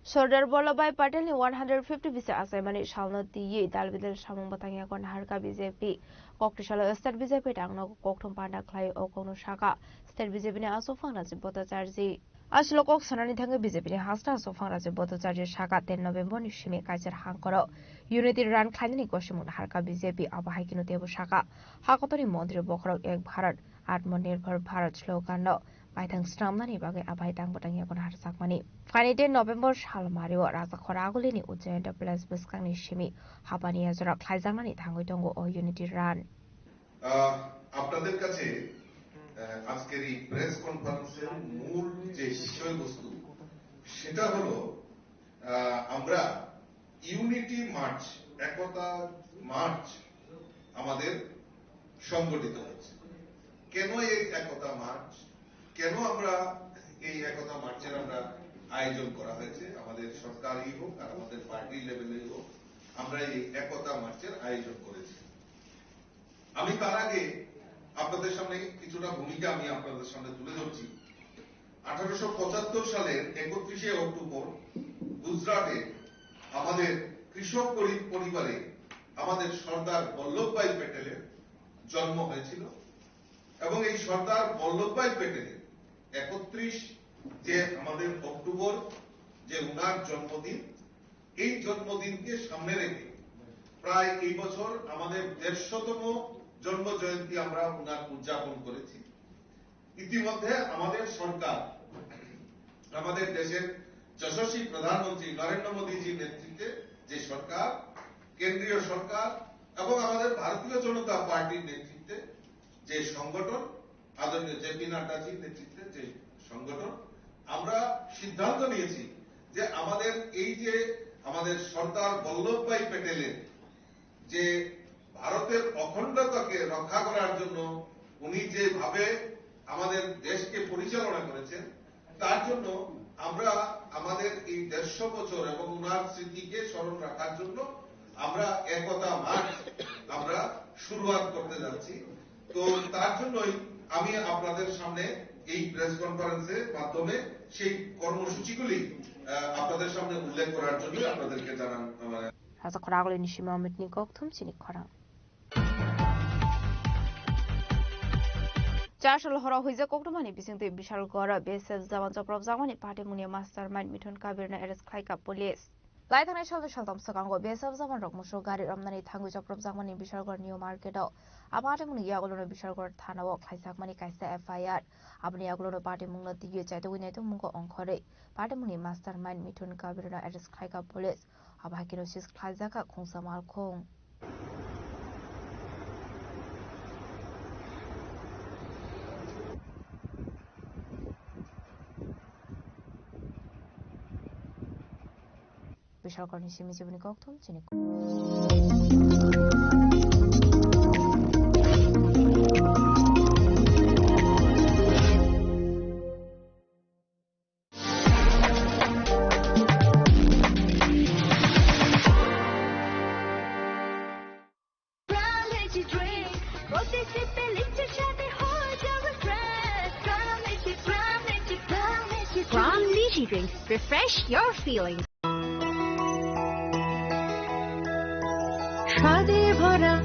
Sordar Bola by Pateli 150 visa assignment shall not the ye Dalvidal Shamon Batanga on Harka BZP Koktishala State BZP Dangno Koktum Panda Clay Okono Shaka State BZP also found as a Botajarzi. Ashlo Kok Sonani Tanga BZP Hasta so found as a Botajarzi Shaka 10 November Nishimi Kaiser Hankoro Unity Ran Klandini Koshimun Harka BZP Abahakino Tebu Shaka Hakotori Mondri Bokrok Egg Bharat Atmonir per Bharat Slogano Baitang Stramani Bagi Abaitang Botaniakon Harsakmani. Finally, November Shalmario Raza Koragulini Ujenta Plus Buskani Shimi Habani Azra Klaizamani Tangotongo or Unity Run. আপনাদের কাছে আজকের এই press কনফারেন্সের মূল যে বিষয়বস্তু সেটা হলো আমরা ইউনিটি মার্চ একতা মার্চ আমাদের সংগঠিত হয়েছে কেন এই একতা মার্চ কেন আমরা এই একতা মার্চের আমরা আয়োজন করা হয়েছে আমাদের সরকারি হোক আর আমাদের পার্টি লেভেলে হোক আমরা এই একতা মার্চের আয়োজন করেছি আমি তার আগে আপনাদের সামনে কিছুটা ভূমিকা আমি আপনাদের সামনে তুলে ধরছি 1875 সালের 31 অক্টোবর গুজরাটে আমাদের কৃষক পরিবারে আমাদের সর্দার বল্লভভাই প্যাটেলের জন্ম হয়েছিল এবং এই সর্দার বল্লভভাই প্যাটেলের 31 যে আমাদের অক্টোবর যে উনার জন্মদিন এই জন্মদিনকে সামনে রেখে প্রায় এই বছর আমাদের 150তম জন্ম জয়ন্তী আমরা উনার উদযাপন করেছি ইতিমধ্যে আমাদের সরকার আমাদের দেশের যশস্বী প্রধানমন্ত্রী নরেন্দ্র মোদীজির নেতৃত্বে যে সরকার কেন্দ্রীয় সরকার এবং আমাদের ভারতীয় জনতা পার্টির নেতৃত্বে যে সংগঠন আদরণীয় জেপি নাড্ডাজির নেতৃত্বে যে সংগঠন আমরা সিদ্ধান্ত নিয়েছি যে আমাদের এই যে আমাদের সর্দার বল্লভভাই প্যাটেলের যে ভারতের অখণ্ডতাকে রক্ষা করার জন্য উনি যেভাবে আমাদের দেশকে পরিচালনা করেছেন, তার জন্য আমরা আমাদের এই 150 বছর এবং উনার স্মৃতিকে স্মরণ রাখার জন্য আমরা একতা মার্চ আমরা শুরুয়াত করতে যাচ্ছি। তো তার জন্যই আমি আপনাদের সামনে এই প্রেস কনফারেন্সের মাধ্যমে সেই কর্মসূচিগুলি আপনাদের সামনে উল্লেখ করার জন্য আপনাদেরকে জানান। রাজাখরাগলে নিশিমা মিটনি ককথুম চিনি খরা চারশাল হরা হইজা কক্টমানি বিসিংতে বিশাল গড় বেসেস জামান চপ্রব জামানি পার্টি মুনিয়া মাস্টার মাইন্ড মিঠুন কাবিরনা এরেস্ট খাইকা পুলিশ লাই থানায় সালতে সালতাম সকাঙ্গ বেসেস জামান রকমসো গাড়ি রমনানি থাঙ্গু চপ্রব জামানি বিশালগড় নিউ মার্কেটও আপাটে মুনি ইয়াগুলোনো বিশালগড় থানাও খাইসাকমানি কাইসা এফআইআর আপনি ইয়াগুলোনো পার্টি মুংনা দিগে চাইতে উইনাইতো মুঙ্গ অংখরে পার্টি মুনি মাস্টার মাইন্ড মিঠুন কাবিরনা এরেস্ট খাইকা পুলিশ আবাকিনো সিস খাইজাকা খুংসা মালখং বিশালগড় নিশিমি জীবনী ককথম চিনি Crown Lychee Drink. Refresh your feelings. স্বাদে ভরা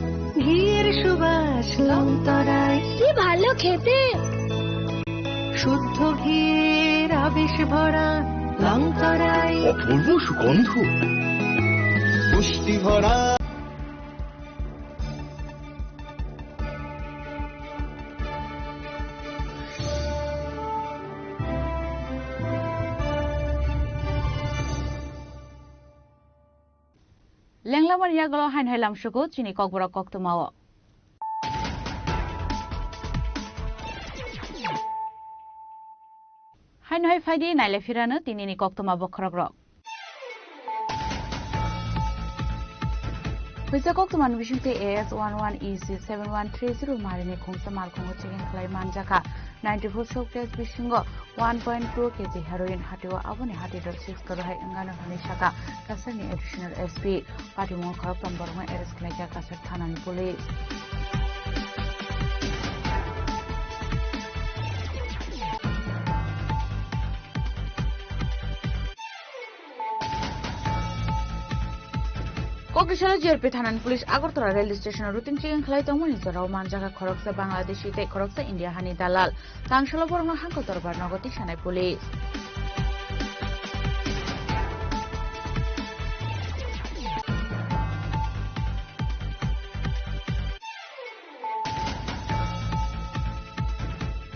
ঘিয়ের সুবাস লংতরায় কি ভালো খেতে, শুদ্ধ ঘিয়ের আবেশ ভরা লংতরায় অপূর্ব সুগন্ধ, পুষ্টি ভরা। লেংলামার ইয়াগল হাইন হাইলাম সুকু চিনি ককবরা কক্তমাও হাইন হাই ফাইদি নাইলে ফিরানো তিনিনি কক্তমা বখরগ্র Pwisa Koktuman Vishunte AS11EC 7130 Marini Kungsa Malkongo Chicken Clay Manjaka 94 Shock Test Bishingo 1.2 kg heroin Hatiwa Abone Hatido 6 Karohai Angana Hanishaka Kasani Additional SP Patimo Koroktam Borma Eres Kleka Kasar Thanan Police Kokishala JRP Thanan Police Agartala Rail Station Routine Chicken Clay Tomoni Zorao Manjaka Koroksa Bangladeshi Te Koroksa India Hani Dalal Tangshala Borma Hanko Torbar Nogoti Shanai Police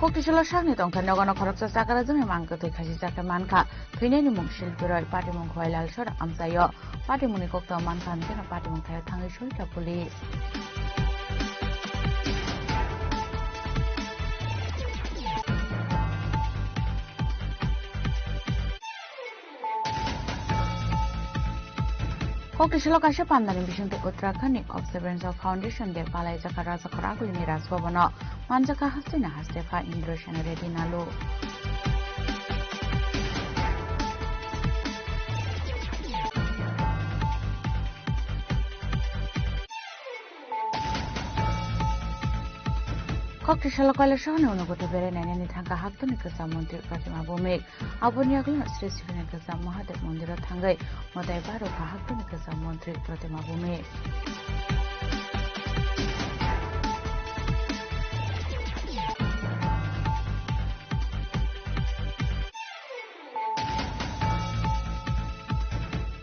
Kokishala Shagni Tongka Nogano Koroksa Sakara Zumi Manka Te Kashi Saka Manka Pineni Mung Shilpiroy Party Mung Hoylal Shora Amsayo Party Muni Kokta Manka and Kena Party Mung Kaya Tangi Shulta Police Kokishala Kasha Pandani Bishunte Uttarakhand Observance of Foundation De Palai Jaka Raza Korakuli Raswabano Manjaka Hastina Hastefa Indroshan Redinalo Kokishala Kalashana Unogoto Beren and Tanka Haktunika Samonti Fatima Bomek Abuniagla Sri Sivinaka Mahadev Mondira Tangai Modaibaru Haktunika Samonti Fatima Bomek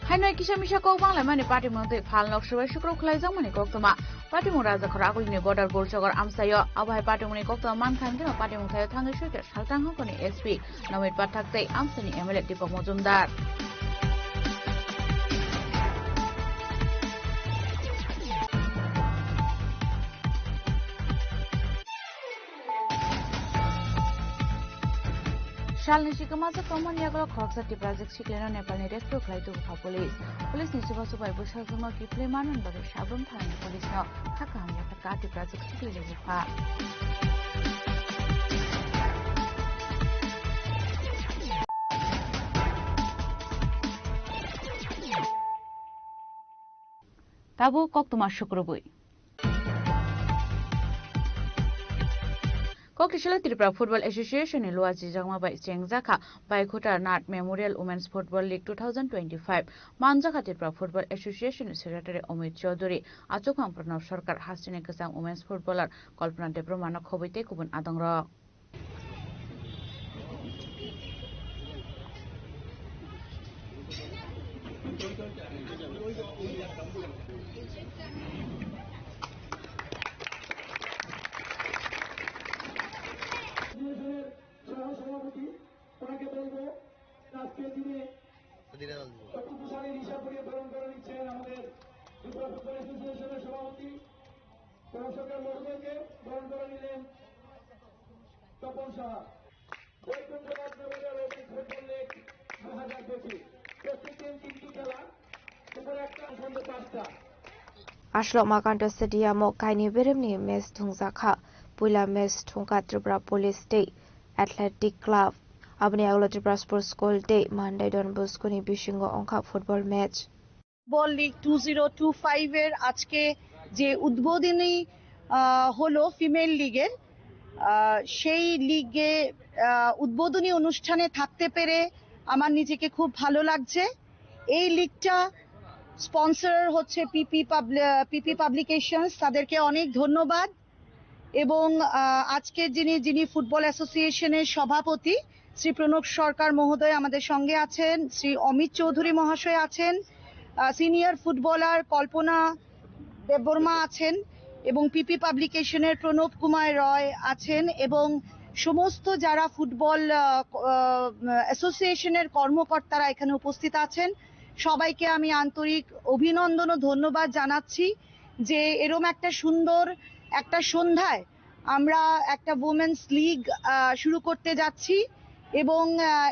Hanoi Kishamisha Kobang Lemani Party Monte Palnok Shukro Klazamani Koktoma Party Muraza Korakuli Border Bolshogor Amsayo Abai Party Muni Kokta Mankan Party Mutaya Tangi Shuker Shaltan Hokoni SP Nomit Patakte Amsani Emelet Dipa Mozumdar Shalni Shikamaza Common Yagro Coxa Tiprazik Chikleno Nepal Director Klaito Police. Police Nisibasu by Bushazuma Kipleman and Bari Shabum Thana Police now Hakam Yakati Prazik Chiklipa. Tabu Koktuma Shukrubui. Kokishala Tripura Football Association in Luazi Jama by Chengzaka by Kota Nat Memorial Women's Football League 2025. Manjaka Tripura Football Association Secretary Omid Chaudhuri, Achokam Pranav Sarkar Hastine Kasam Women's Footballer, Kalpana Debromana Kobite Kubun Adangra. সভাপতি ওনাকে বলবো আজকের দিনে শক্তিশালী হিসাবে বরণ করে নিচ্ছেন আমাদের ত্রিপুরা ফুটবল অ্যাসোসিয়েশনের সভাপতি প্রশাসকের মহোদয়কে বরণ করে নিলেন Tapan Saha. Baikunthanath Memorial football league 2025 প্রত্যেক দিন 3টি খেলা দুপুর 1টা সন্ধ্যা 5টা Ashlo Makanta Stadium Kaini Beremni Mes Tungzakha Pula Mes Tungka Tripura Police Day Athletic Club Abni Aglo Tripura Sports School Day Monday Don Bosco ni Bishingo Onka football match football league 2025 এর আজকে যে উদ্বোধনী হলো female লিগের সেই লিগে উদ্বোধনী অনুষ্ঠানে থাকতে পেরে আমার নিজেকে খুব ভালো লাগছে। এই লিগটা স্পন্সর হচ্ছে পিপি পাবলিকেশনস, তাদেরকে অনেক ধন্যবাদ। এবং আজকে যিনি ফুটবল অ্যাসোসিয়েশনের সভাপতি শ্রী প্রণব সরকার মহোদয় আমাদের সঙ্গে আছেন, শ্রী অমিত চৌধুরী মহাশয় আছেন, সিনিয়র ফুটবলার কল্পনা দেববর্মা আছেন এবং পিপি পাবলিকেশনের প্রণব কুমার রয় আছেন এবং সমস্ত যারা ফুটবল অ্যাসোসিয়েশনের কর্মকর্তারা এখানে উপস্থিত আছেন সবাইকে আমি আন্তরিক অভিনন্দন ও ধন্যবাদ জানাচ্ছি যে এরকম একটা সুন্দর একটা সন্ধ্যায় আমরা একটা উইমেন্স লিগ শুরু করতে যাচ্ছি এবং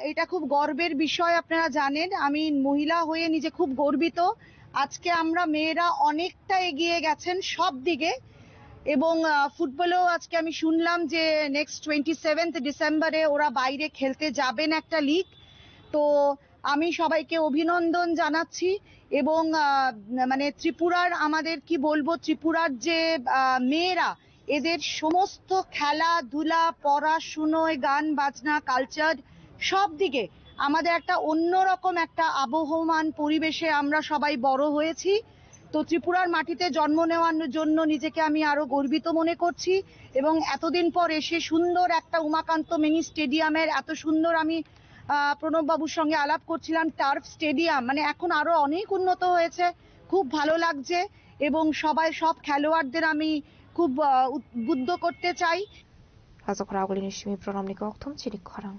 এটা খুব গর্বের বিষয়। আপনারা জানেন আমি মহিলা হয়ে নিজে খুব গর্বিত। আজকে আমরা মেয়েরা অনেকটা এগিয়ে গেছেন সব দিকে এবং ফুটবলেও আজকে আমি শুনলাম যে নেক্সট 27 ডিসেম্বরে ওরা বাইরে খেলতে যাবেন একটা লিগ। তো আমি সবাইকে অভিনন্দন জানাচ্ছি এবং মানে ত্রিপুরার আমাদের কি বলবো ত্রিপুরার যে মেয়েরা এদের সমস্ত খেলাধুলা পড়াশুনোয় গান বাজনা কালচার সব দিকে আমাদের একটা অন্যরকম একটা আবহমান পরিবেশে আমরা সবাই বড় হয়েছি। তো ত্রিপুরার মাটিতে জন্ম নেওয়ার জন্য নিজেকে আমি আরো গর্বিত মনে করছি এবং এতদিন পর এসে সুন্দর একটা উমাকান্ত মিনি স্টেডিয়ামের এত সুন্দর আমি প্রণব বাবুর সঙ্গে আলাপ করছিলাম টার্ফ স্টেডিয়াম মানে এখন আরো অনেক উন্নত হয়েছে, খুব ভালো লাগছে এবং সব খেলোয়াড়দের আমি খুব উদ্বুদ্ধ করতে চাই। রাজকরাগুলি নিশ্চিমি প্রণাম নিকে অক্থম চিনি খরাং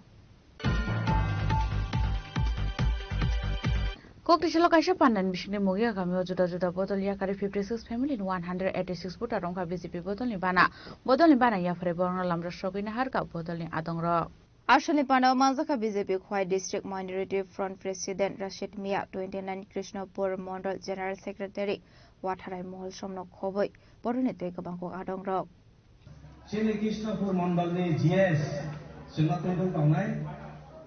Koktishala Kaisha Pandan Mishne Mugia Kamio Juda Juda Botol Yakari 56 family in 186 Buta Ronka BCP Botol Bana Botol Bana Yafre Borna Lamra Shokina Harka Botol Adongra Ashali Panda Manzaka BJP Khwai District Minority Front President Rashid Mia 29 Krishnapur Mondal General Secretary Watharai Mohol Somno Khoboi Bornete Kabangko Adongra Sini Krishnapur Mondal ni GS Sunatoi Dong Tongnai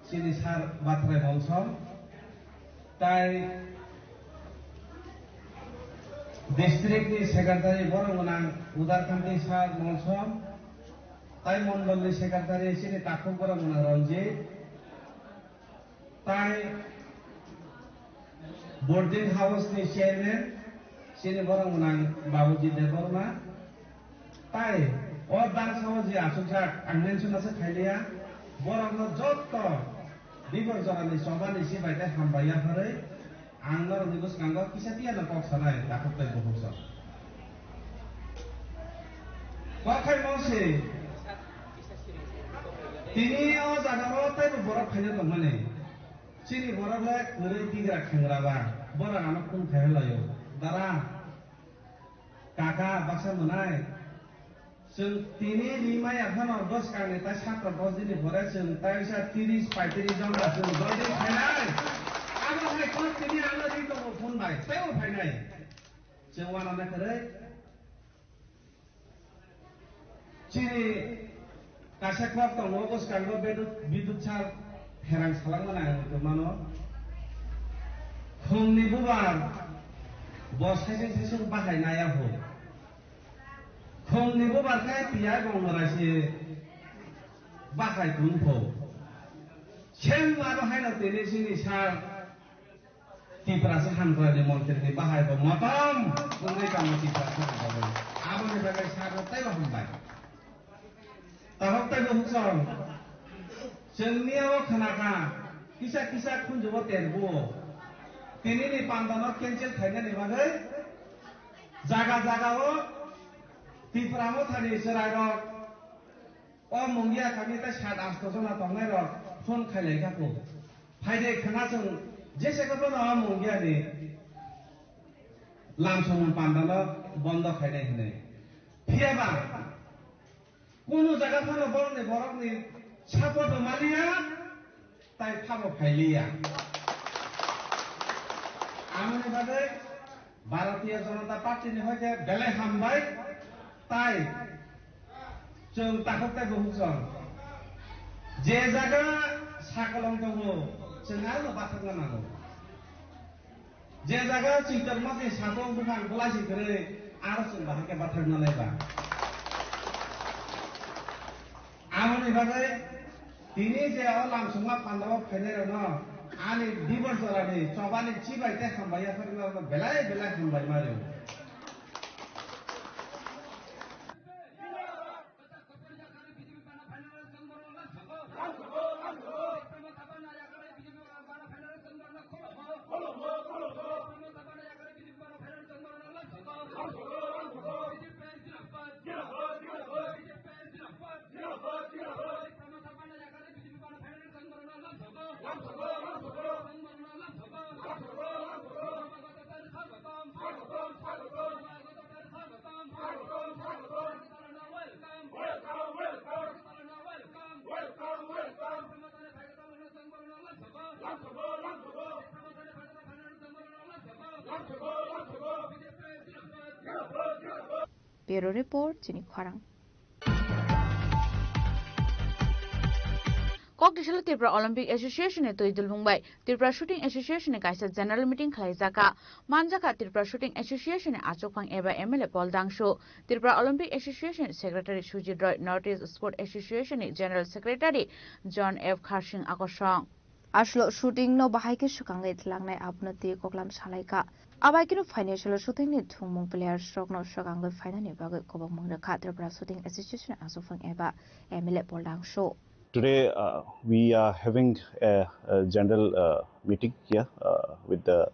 Sini Sar Watharai Mohol তাই ডিস্ট্রিক্টনি secretary বরংনাং উদারকান্তি সার মনসম তাই মন্ডলনি secretary সিনি কাকু বরংনা রঞ্জিত তাই boarding হাউসনি chairman সিনি বরংনাং বাবুজি দেববর্মা তাই ও দান সহজে আসুকজাক আং mention আছে খাইলিয়া বরং যত বিপর্যয়নি সবানি সিবাইতে হামবাইয়া হরে আংনর নিগুস কাঙ্গ কিসাতিয়া না পকসানায় দাখতাই বহুস ওয়াখাই মসে তিনি ও জাগাও তাই বড় খাইনা দমনে সিনি বড় লাগ নরে দিগরা খাংরাবা বড় আনক কোন খাইলায়ো দারা কাকা বাসা মনায় जों तिनि रिमाय एफानो 10 काने ता 7 दिन भरे जों ता 30 35 जन जों जयदि फाइनाय आरो हाय को तिनि आलो रि दङ फन बाय तेव फाइनाय जों वाना करे चिनि कासे क्लब दङ 10 कानबो बिदुत सार हेरां सालांनो नाङो मानो फुंनि बुबार बसायजों बाहायनाया हो फुंनि बुबारखाय पिया गंरासि बाहाय गुनफो सेम मारो हायनो तेने सिनि सार तिप्रासे हामग्रानि मन्त्रिनि बाहायबो मताम गुनै कामति प्रासे बाहाय आबोनि बागै सारताय बाहामबाय ताहक्तायबो हुसं जोंनियाव खोनाखा किसा किसा खुनजोबो तेरबो तिनिनि पान्दानो केन्सेल थाइनानै बागै जागा जागाओ तिफ्रामो थानि सरायरक अ मंगिया खामिता 7-8 जना तंनायरक फोन खायलायखाखौ फायदे खोनासं जेसेखौबो नङा मंगियानि लामसं पान्दानो बन्द खायनाय होनो फियाबा कोनो जागाफोराव बरकनि सापर्ट मालिया ताइ फाबो फायलिया आमनि बागै भारतीय जनता पार्टीनि हयते बेले हामबाय ताइ जों ताखौते बहुसं जे जागा साकलं दङ जों आरो बाथ्रा नांगौ जे जागा चिंतनमते साथों बुखान गलासि करे आरो जों बाहायके बाथ्रा नालायबा आमनि बागै दिनै जे लामसंमा पान्दाव फायनायनो आनि दिबर जरानि चबानि चिबायते खामबाया फोरनो बेलाय खामबाय मारो Bureau Report, Chini Khwarang. Kokdishal Tripura Olympic Association e Toidul Mumbai Tripura Shooting Association e kaisa general meeting khlaijaka manjaka Tripura Shooting Association e achokphang eba MLA Paul Dangshu Tripura Olympic Association Secretary Sujit Roy Northeast Sport Association e General Secretary John F. Kharsing Akosong Ashlo shooting no bahaike sukangai tlangnai abnati koklam salaika abaikino financial shooting ni thumung players stroke no sukangai finance bagai kobang mangrakha Tripura Shooting Association achokphang eba MLA Paul Dangshu. Today we are having a general meeting here with the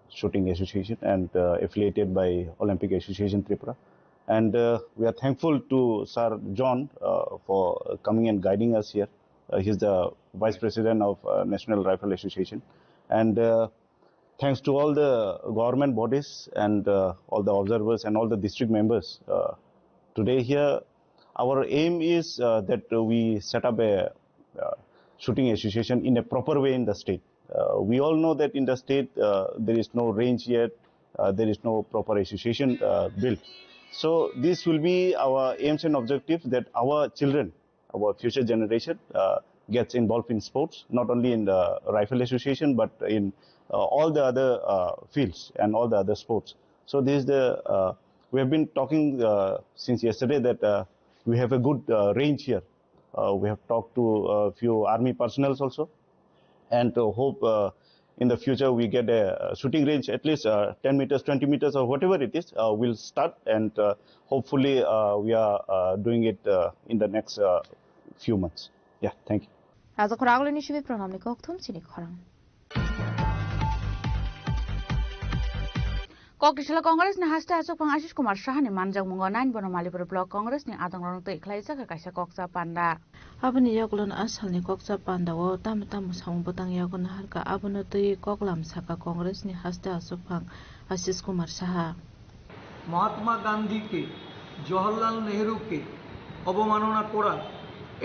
Shooting Association and affiliated by Olympic Association Tripura, and we are thankful to Sir John for coming and guiding us here. He is the Vice President of National Rifle Association, and thanks to all the government bodies and all the observers and all the district members. Today here our aim is that we set up a shooting association in a proper way in the state. We all know that in the state there is no range yet, there is no proper association built. So this will be our aims and objectives, that our children, our future generation gets involved in sports, not only in the Rifle Association but in all the other fields and all the other sports. So this is the, we have been talking since yesterday that we have a good range here. We have talked to a few army personnel also, and hope in the future we get a shooting range at least 10 meters, 20 meters or whatever it is. We'll start, and hopefully we are doing it in the next few months. Yeah, thank you. As a Koragol initiative program, Chini Khwarang. Kokdishal Congress ni hasta achokphang Ashish Kumar Shah ni manjak mungo 9 bono Malipur block Congress ni adongrong tei khlaijak kaisa koksa panda aboni yaglon asal ni koksa panda o tam musang botang yagon harka abono tei koklam saka Congress ni hasta achokphang Ashish Kumar Shah Mahatma Gandhi के জওহরলাল নেহরুকে অবমাননা করা,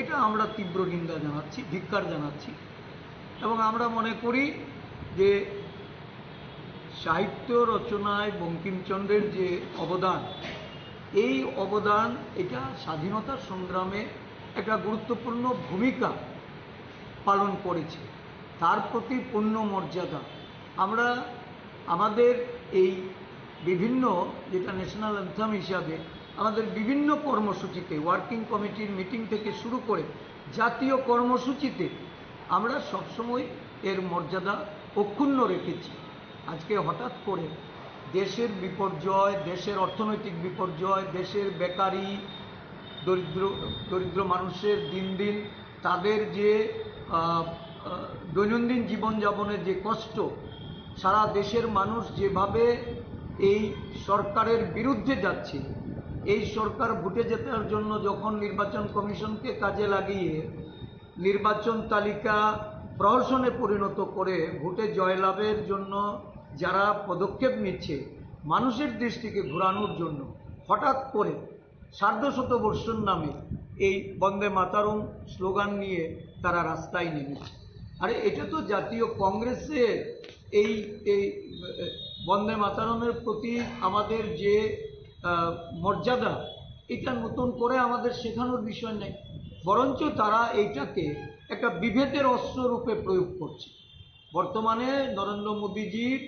এটা আমরা তীব্র নিন্দা জানাচ্ছি, ধিক্কার জানাচ্ছি। এবং আমরা মনে করি যে সাহিত্য রচনায় বঙ্কিমচন্দ্রের যে অবদান, এই অবদান এটা স্বাধীনতা সংগ্রামে একটা গুরুত্বপূর্ণ ভূমিকা পালন করেছে, তার প্রতি পূর্ণ মর্যাদা আমরা আমাদের এই বিভিন্ন, যেটা ন্যাশনাল অ্যান্থেম হিসাবে আমাদের বিভিন্ন কর্মসূচিতে, ওয়ার্কিং কমিটির মিটিং থেকে শুরু করে জাতীয় কর্মসূচিতে আমরা সবসময় এর মর্যাদা অক্ষুণ্ণ রেখেছি। আজকে হঠাৎ করে দেশের বিপর্যয়, দেশের অর্থনৈতিক বিপর্যয়, দেশের বেকারি, দরিদ্র মানুষের দিন দিন তাদের যে দৈনন্দিন জীবনযাপনের যে কষ্ট, সারা দেশের মানুষ যেভাবে এই সরকারের বিরুদ্ধে যাচ্ছে, এই সরকার ভোটে জেতার জন্য যখন নির্বাচন কমিশনকে কাজে লাগিয়ে নির্বাচন তালিকা প্রহসনে পরিণত করে ভোটে জয়লাভের জন্য যারা পদক্ষেপ নিচ্ছে মানুষের দৃষ্টিকে ঘোরানোর জন্য, হঠাৎ করে সার্ধশতবর্ষর নামে এই বন্দে মাতরম স্লোগান নিয়ে তারা রাস্তায় নেমেছে। আরে এটা তো জাতীয় কংগ্রেসের এই বন্দে মাতরমের প্রতি আমাদের যে মর্যাদা, এটা নতুন করে আমাদের শেখানোর বিষয় নেই, বরঞ্চ তারা এইটাকে একটা বিভেদের অস্ত্র রূপে প্রয়োগ করছে। বর্তমানে নরেন্দ্র মোদীজির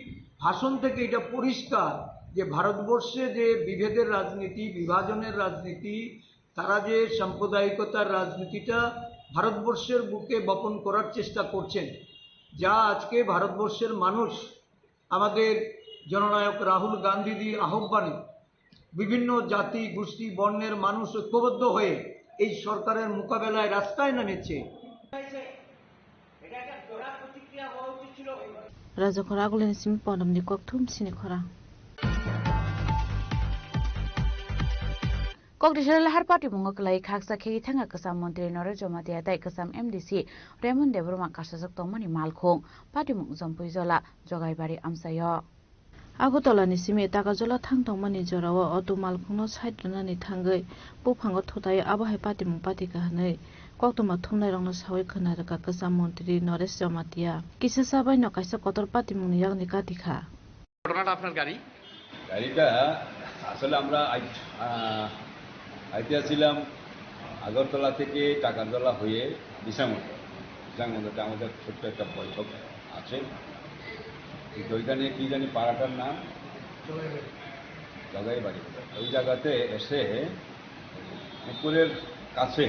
ভাষণ থেকে এটা পরিষ্কার যে ভারতবর্ষে যে বিভেদের রাজনীতি, বিভাজনের রাজনীতি, তারা যে সাম্প্রদায়িকতার রাজনীতিটা ভারতবর্ষের বুকে বপন করার চেষ্টা করছেন, যা আজকে ভারতবর্ষের মানুষ আমাদের জননায়ক রাহুল গান্ধীজির আহ্বানে বিভিন্ন জাতি গোষ্ঠী বর্ণের মানুষ ঐক্যবদ্ধ হয়ে এই সরকারের মোকাবেলায় রাস্তায় নেমেছে। রাজখরা আগুলেন সিমি পদমনি ককথুম সিনি খরা কংগ্রেসের লাহার পার্টি মুঙ্গকলাই খাকসা খেগি থাঙ্গা কসাম মন্ত্রী নরেন্দ্র মোদী তাই কসাম এমডিসি রেমন দেবরমা কাসাজক তংমানি মালখং পার্টি মুং জম্পুইজলা জগাইবাড়ি আমসায় আগরতलानि सिमी दागाजला थांथंमानि जराव अटो मालखंनो साइड्रनानि थांगै बुफांगो थथाय आबाहाय पार्टीमुं पार्टी काहनै कक्तमा थुमनायरंनो सावै खोनारका कसाम मन्त्री नरेश जमातिया किसे साबाय न काइसा कतर पार्टीमुंनि यागनि काटिखा ঘটনাটা আপনার গাড়িটা আসলে আমরা আইতেছিলাম আগরতলা থেকে টাকারতলা হয়ে দিশামন্দিরটা আমাদের ছোট্ট একটা বৈঠক আছে, ওইখানে কি জানি পাড়াটার নাম জগাইবাড়ি, ওই জায়গাতে এসে পুকুরের কাছে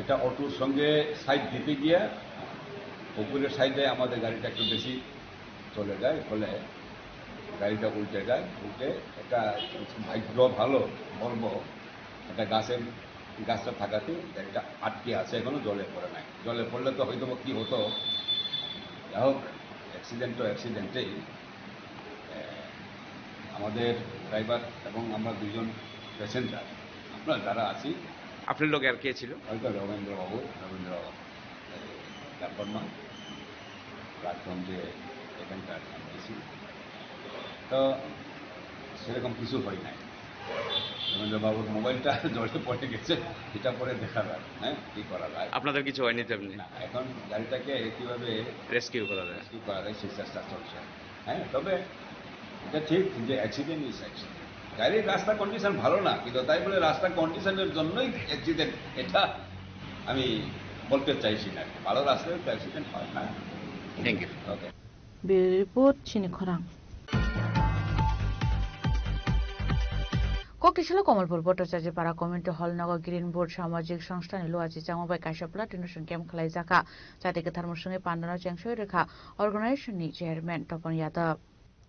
একটা অটোর সঙ্গে সাইড দিতে গিয়ে পুকুরের সাইডে আমাদের গাড়িটা একটু বেশি চলে যায়, ফলে গাড়িটা উল্টে যায়। উল্টে একটা ভাগ্য ভালো বলবো একটা গাছটা থাকাতে গাড়িটা আটকে আছে, এখনো জলে পড়ে নাই। জলে পড়লে তো হয়তো কি হতো, যাই হোক অ্যাক্সিডেন্টেই আমাদের ড্রাইভার এবং আমরা দুজন প্যাসেঞ্জার আমরা যারা আছি। আপনার লোক আর কে ছিল? হয়তো রবীন্দ্র বর্মা প্ল্যাটফর্ম যে এখানকার এমডিসি, তো সেরকম কিছু হয় নাই। রবীন্দ্রবাবুর মোবাইলটা জলে পড়ে গেছে, এটা পরে দেখা যায়, হ্যাঁ কি করা যায়। আপনাদের কিছু হয়নি তেমনি? না, এখন গাড়িটাকে কীভাবে রেস্কিউ করা যায় সেই চেষ্টা চলছে। হ্যাঁ, তবে এটা ঠিক যে অ্যাক্সিডেন্ট ইজ অ্যাক্সিডেন্ট। গাড়ির রাস্তা কন্ডিশন ভালো না, কিন্তু তাই বলে রাস্তা কন্ডিশনের জন্যই অ্যাক্সিডেন্ট এটা আমি বলতে চাইছি না। ভালো রাস্তায় তো অ্যাক্সিডেন্ট হয় না। Thank you. ওকে, রিপোর্ট চিনি খরাং। কক্টিশালা কমলপুর ভট্টাচার্য পাড়া কমিউনিটি হল নগর গ্রিন বোর্ড সামাজিক সংস্থা লুয়াজি চাঙবাই কাইসাপলা টিনুসন ক্যাম্প খালাই জাকা जाहाथे गोथार मुसुङै पान्डानाव चेंसय रेखा अर्गानाइजेशननि चेयरमैन तपन Yadav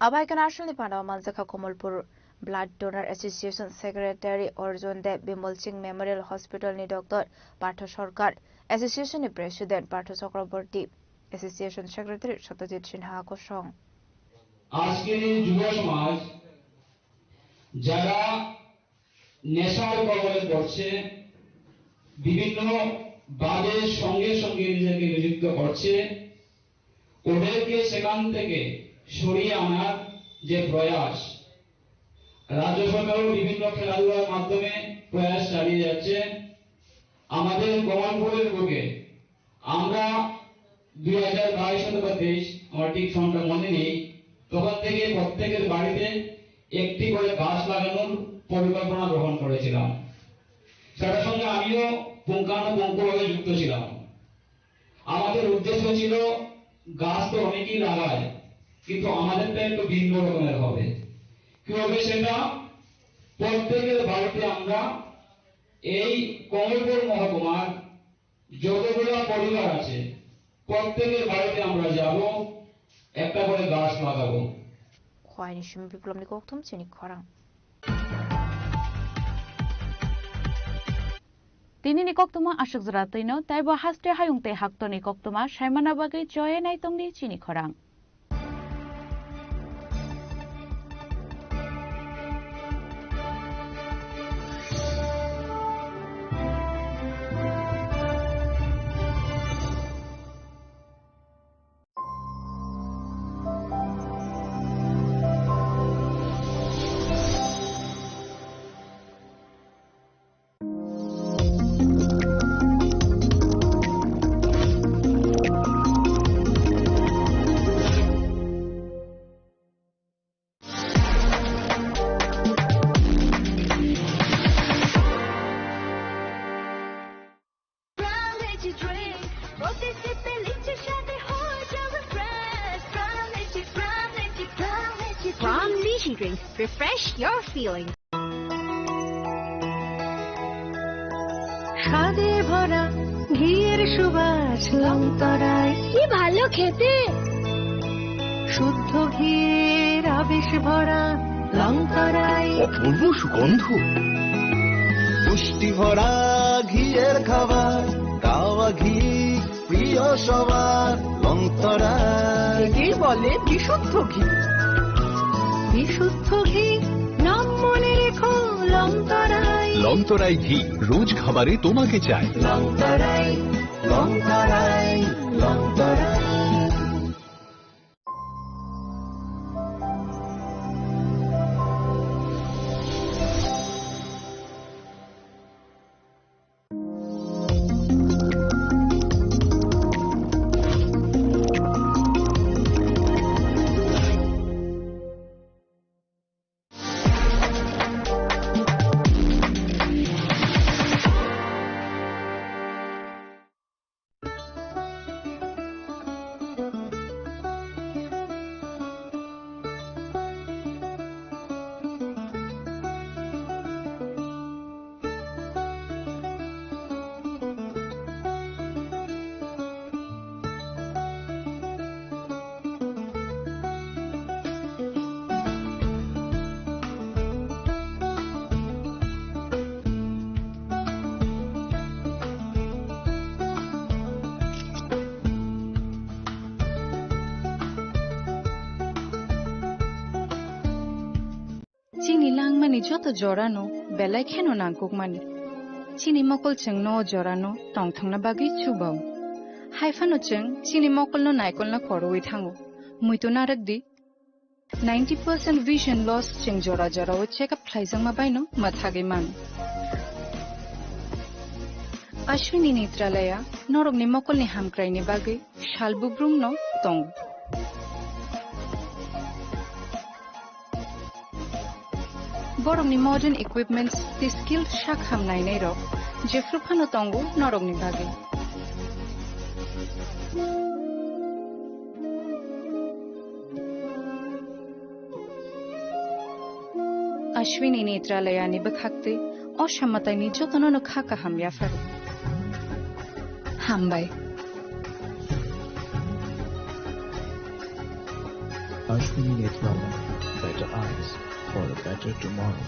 Abaika National Pandawa Manzaka Komalpur Blood Donor Association Secretary Arjun Dev Bimal Singh Memorial Hospital ni Dr. Partha Sarkar, Association ni President Partha Chakraborty, Association Secretary Satyajit Sinha Kosong. আজকের এই যুব সমাজ যারা নেশার কবলে পড়ছে, বিভিন্ন বাজের সঙ্গে সঙ্গে নিজেকে নিযুক্ত করছে, ওদেরকে সেখান থেকে সরিয়ে আনার যে প্রয়াস, রাজ্য সরকারও বিভিন্ন খেলাধুলার মাধ্যমে প্রয়াস চালিয়ে যাচ্ছে। আমাদের কমলপুরের বুকে আমরা 2022 অথবা 23 আমার ঠিক সংখ্যা মনে নেই, তখন থেকে প্রত্যেকের বাড়িতে একটি করে গাছ লাগানোর পরিকল্পনা গ্রহণ করেছিলাম। সেটার সঙ্গে আমিও পুঙ্খানুপুঙ্খভাবে যুক্ত ছিলাম। আমাদের উদ্দেশ্য ছিল গাছ তো অনেকেই লাগায়, কিন্তু আমাদেরটা একটু ভিন্ন রকমের হবে। কি হবে সেটা? প্রত্যেকের বাড়িতে আমরা এই কমলপুর মহকুমার যতগুলো পরিবার আছে প্রত্যেকের বাড়িতে আমরা যাব, একটা করে গাছ লাগাবো। খোয়াইনি সুমি বিপ্লবনি কক্তম চিনি খরাং Tini ni koktuma ashuk zratino taibo haste hayungte haktoni koktuma shaimana bagai joye naitongni chini khorang. From Lychee Drinks, refresh your feelings. স্বাদে ভরা ঘিয়ের সুবাস লংতরায় কি ভালো খেতে, শুদ্ধ ঘিয়ের আবেশ ভরা লংতরায় অপূর্ব সুগন্ধ, পুষ্টি ভরা ঘিয়ের খাবার, গাওয়া ঘি প্রিয় সবার লংতরায়। একে বলে বিশুদ্ধ ঘি। বিশুদ্ধ ঘি নাম মনে রেখো লংতরাই। লংতরাই ঘি রোজ খাবারে তোমাকে চাই। লংতরাই লংতরাই লংতরাই। চিনি লাংমানি যত জরানো বেলায় খেন নাঙ্কুক মানি চিনি মকল চেং ন জরানো টং থাংনা বাগি চুবাও হাইফানো চেং চিনি মকল ন নাইকল না খরওই থাঙ্গো মুইতো নারক দি 90% vision loss চেং জরা জরা ও চেক আপ ফ্লাইজাং মা বাইনো মাথাগে মান অশ্বিনী নেত্রালয়া নরকনি মকলনি হামক্রাইনি বাগি শালবুব্রুং ন টং Borongni modern equipments the skilled shakham nainai rok jefruphano tongo norogni bage Ashwini Netralaya ni bakhakte oshammatai ni jotonono khaka hamya faru hambai Ashwini Netralaya, better eyes for a better tomorrow.